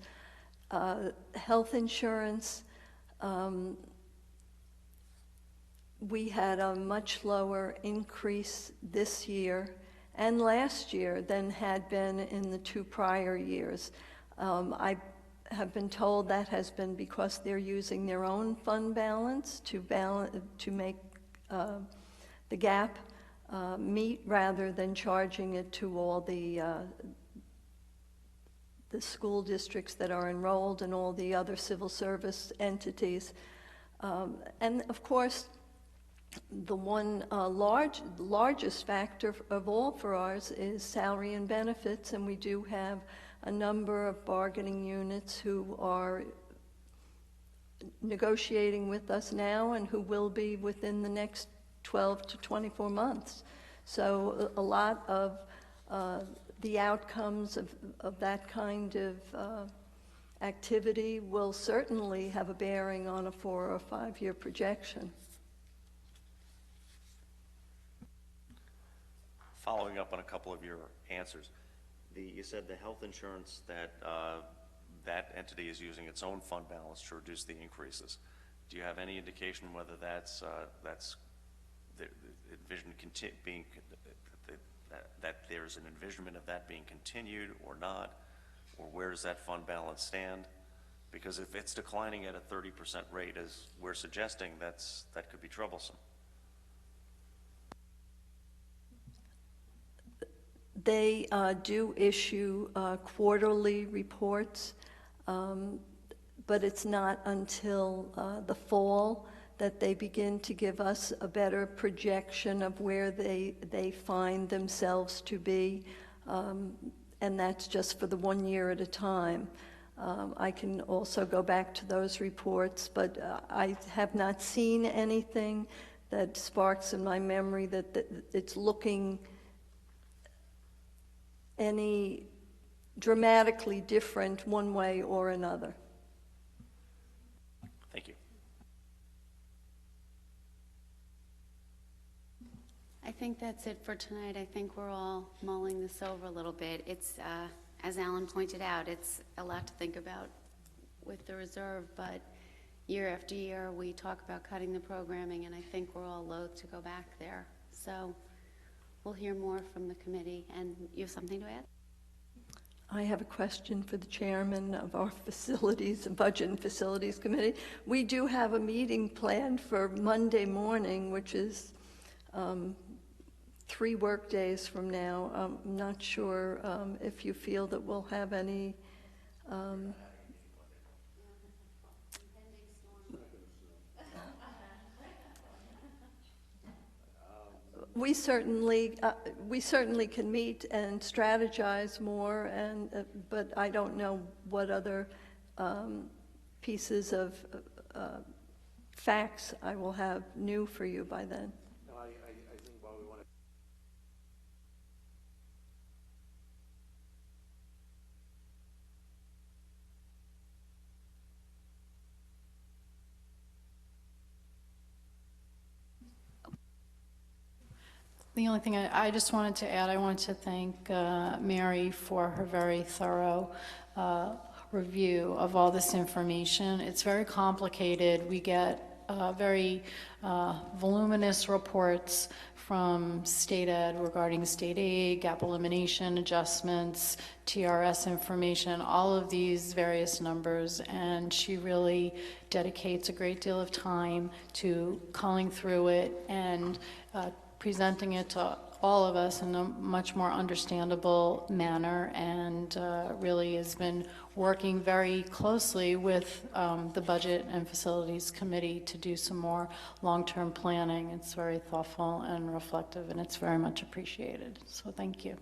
Health insurance, we had a much lower increase this year and last year than had been in the 2 prior years. I have been told that has been because they're using their own fund balance to make the gap meet, rather than charging it to all the school districts that are enrolled and all the other civil service entities. And of course, the one largest factor of all for ours is salary and benefits, and we do have a number of bargaining units who are negotiating with us now and who will be within the next 12 to 24 months. So a lot of the outcomes of that kind of activity will certainly have a bearing on a 4 or 5 year projection. Following up on a couple of your answers, you said the health insurance that that entity is using its own fund balance to reduce the increases. Do you have any indication whether that's envisioned being that there's an envisionment of that being continued or not, or where does that fund balance stand? Because if it's declining at a 30% rate, as we're suggesting, that could be troublesome. They do issue quarterly reports, but it's not until the fall that they begin to give us a better projection of where they find themselves to be, and that's just for the 1 year at a time. I can also go back to those reports, but I have not seen anything that sparks in my memory that it's looking any dramatically different one way or another. Thank you. think that's it for tonight. I think we're all mulling this over a little bit. It's, as Alan pointed out, it's a lot to think about with the reserve, but year after year, we talk about cutting the programming, and I think we're all loath to go back there. So we'll hear more from the committee. And you have something to add? I have a question for the chairman of our facilities, Budget and Facilities Committee. We do have a meeting planned for Monday morning, which is 3 work days from now. I'm not sure if you feel that we'll have any we certainly can meet and strategize more, and but I don't know what other pieces of facts I will have new for you by then. No, I think while we want to. The only thing I just wanted to add, I wanted to thank Mary for her very thorough review of all this information. It's very complicated. We get very voluminous reports from state ed regarding state aid, gap elimination, adjustments, TRS information, all of these various numbers, and she really dedicates a great deal of time to culling through it and presenting it to all of us in a much more understandable manner, and really has been working very closely with the Budget and Facilities Committee to do some more long-term planning. It's very thoughtful and reflective, and it's very much appreciated. So thank you.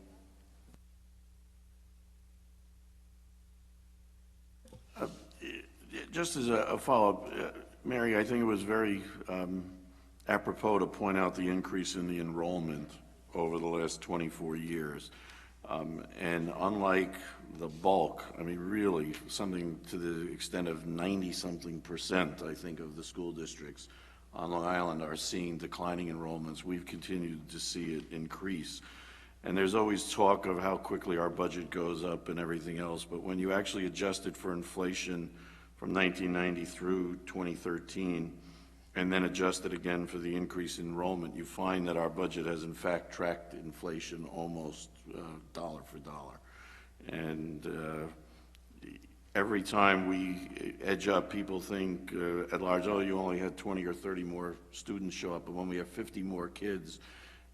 Just as a follow-up, Mary, I think it was very apropos to point out the increase in the enrollment over the last 24 years. And unlike the bulk, I mean, really something to the extent of 90-something%, I think, of the school districts on Long Island are seeing declining enrollments. We've continued to see it increase. And there's always talk of how quickly our budget goes up and everything else, but when you actually adjust it for inflation from 1990 through 2013, and then adjust it again for the increase in enrollment, you find that our budget has in fact tracked inflation almost dollar for dollar. And every time we edge up, people think at large, oh, you only had 20 or 30 more students show up, but when we have 50 more kids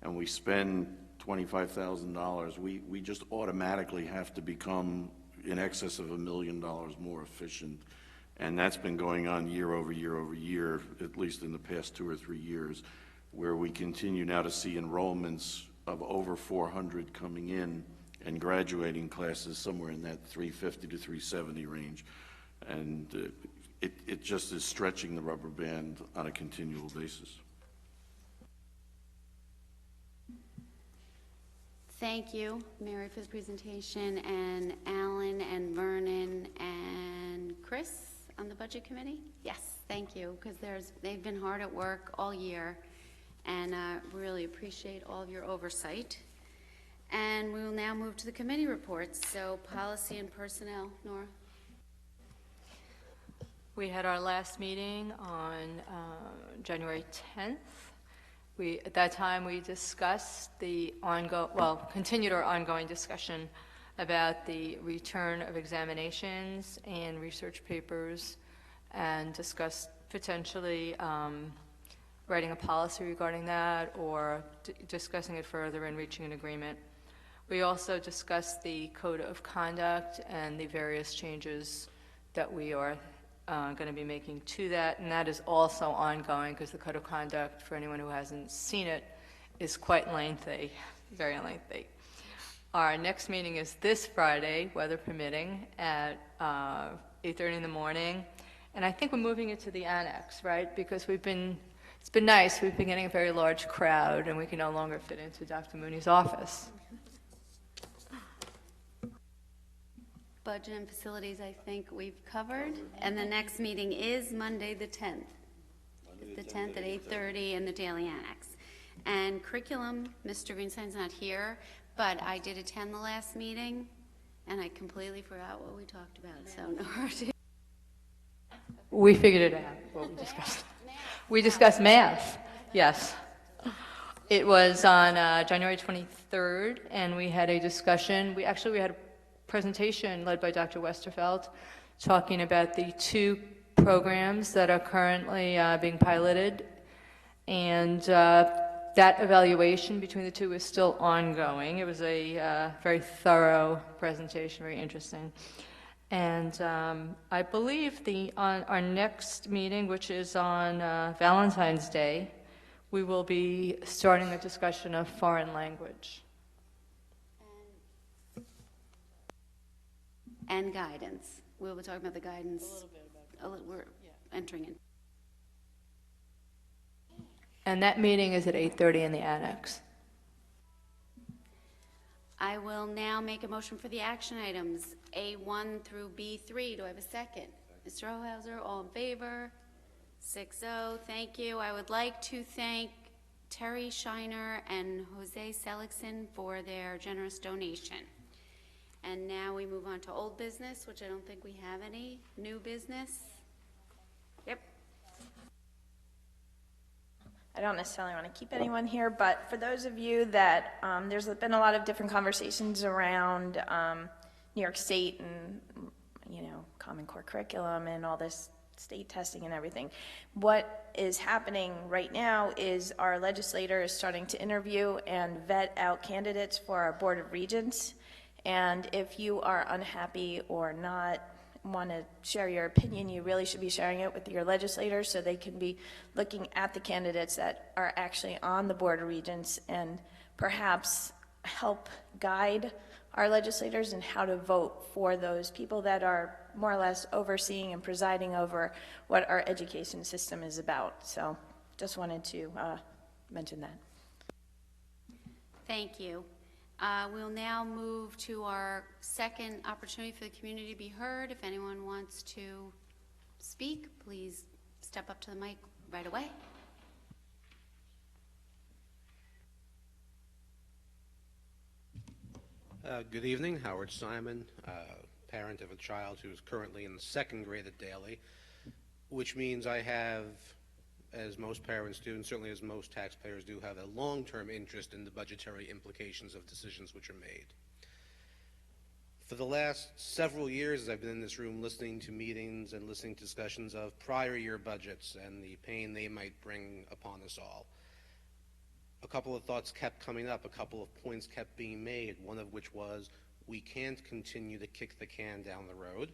and we spend $25,000, we just automatically have to become in excess of $1 million more efficient. And that's been going on year over year over year, at least in the past 2 or 3 years, where we continue now to see enrollments of over 400 coming in and graduating classes somewhere in that 350 to 370 range. And it just is stretching the rubber band on a continual basis. Thank you, Mary, for the presentation, and Alan and Vernon and Chris on the Budget Committee? Yes, thank you, because they've been hard at work all year, and really appreciate all of your oversight. And we will now move to the committee reports. So Policy and Personnel, Nora. We had our last meeting on January 10th. At that time, we discussed continued our ongoing discussion about the return of examinations and research papers, and discussed potentially writing a policy regarding that, or discussing it further and reaching an agreement. We also discussed the code of conduct and the various changes that we are going to be making to that, and that is also ongoing, because the code of conduct, for anyone who hasn't seen it, is quite lengthy, very lengthy. Our next meeting is this Friday, weather permitting, at 8:30 in the morning. And I think we're moving it to the annex, right? Because it's been nice. We've been getting a very large crowd, and we can no longer fit into Dr. Mooney's office. Budget and Facilities, I think we've covered. And the next meeting is Monday the 10th. The 10th at 8:30 in the Daily Annex. And curriculum, Mr. Greenstein's not here, but I did attend the last meeting, and I completely forgot what we talked about, so no hurry. We figured it out, what we discussed. We discussed math, yes. It was on January 23rd, and we had a discussion. We had a presentation led by Dr. Westerfeld talking about the two programs that are currently being piloted, and that evaluation between the two is still ongoing. It was a very thorough presentation, very interesting. And I believe on our next meeting, which is on Valentine's Day, we will be starting a discussion of foreign language. And guidance. We'll be talking about the guidance. A little bit about it. We're entering in. And that meeting is at 8:30 in the annex. I will now make a motion for the action items, A1 through B3. Do I have a second? Mr. Hohauser, all in favor? 6-0, thank you. I would like to thank Terry Shiner and Jose Seligson for their generous donation. And now we move on to old business, which I don't think we have any. New business? Yep. I don't necessarily want to keep anyone here, but for those of you that, there's been a lot of different conversations around New York State and, Common Core curriculum and all this state testing and everything. What is happening right now is our legislator is starting to interview and vet out candidates for our Board of Regents. And if you are unhappy or not want to share your opinion, you really should be sharing it with your legislators so they can be looking at the candidates that are actually on the Board of Regents and perhaps help guide our legislators in how to vote for those people that are more or less overseeing and presiding over what our education system is about. So just wanted to mention that. Thank you. We'll now move to our second opportunity for the community to be heard. If anyone wants to speak, please step up to the mic right away. Good evening, Howard Simon, parent of a child who is currently in the second grade at Daly, which means I have, as most parents do, and certainly as most taxpayers do, have a long-term interest in the budgetary implications of decisions which are made. For the last several years, as I've been in this room listening to meetings and listening to discussions of prior year budgets and the pain they might bring upon us all, a couple of thoughts kept coming up, a couple of points kept being made, one of which was we can't continue to kick the can down the road,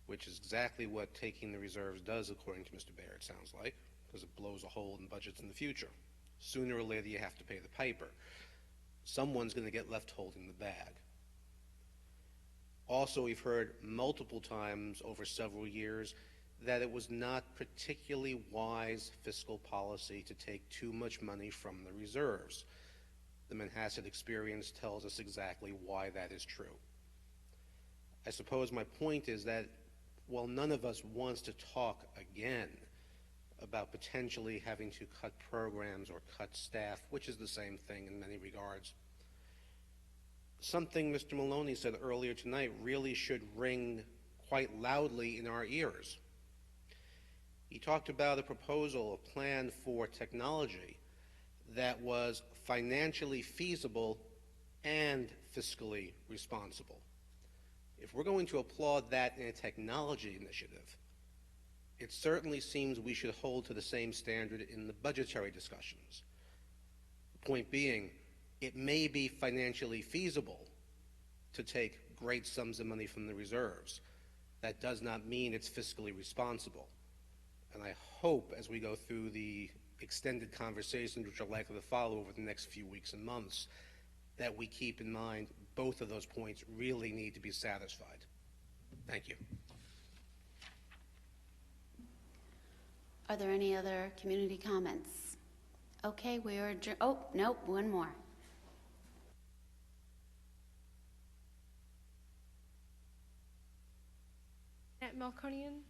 which is exactly what taking the reserves does, according to Mr. Baird, sounds like, because it blows a hole in budgets in the future. Sooner or later, you have to pay the piper. Someone's going to get left holding the bag. Also, we've heard multiple times over several years that it was not particularly wise fiscal policy to take too much money from the reserves. The Manhasset experience tells us exactly why that is true. I suppose my point is that while none of us wants to talk again about potentially having to cut programs or cut staff, which is the same thing in many regards, something Mr. Maloney said earlier tonight really should ring quite loudly in our ears. He talked about a proposal, a plan for technology that was financially feasible and fiscally responsible. If we're going to applaud that in a technology initiative, it certainly seems we should hold to the same standard in the budgetary discussions. The point being, it may be financially feasible to take great sums of money from the reserves. That does not mean it's fiscally responsible. And I hope as we go through the extended conversations which are likely to follow over the next few weeks and months, that we keep in mind both of those points really need to be satisfied. Thank you. Are there any other community comments? Okay, we are adjourned. Oh, nope, one more. At Melconian,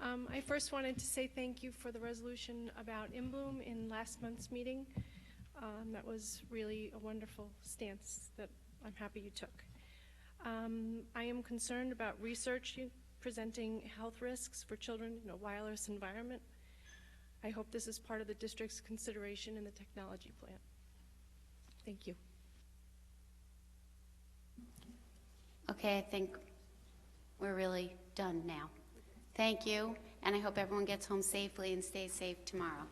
I first wanted to say thank you for the resolution about In Bloom in last month's meeting. That was really a wonderful stance that I'm happy you took. I am concerned about research presenting health risks for children in a wireless environment. I hope this is part of the district's consideration in the technology plan. Thank you. Okay, I think we're really done now. Thank you, and I hope everyone gets home safely and stays safe tomorrow.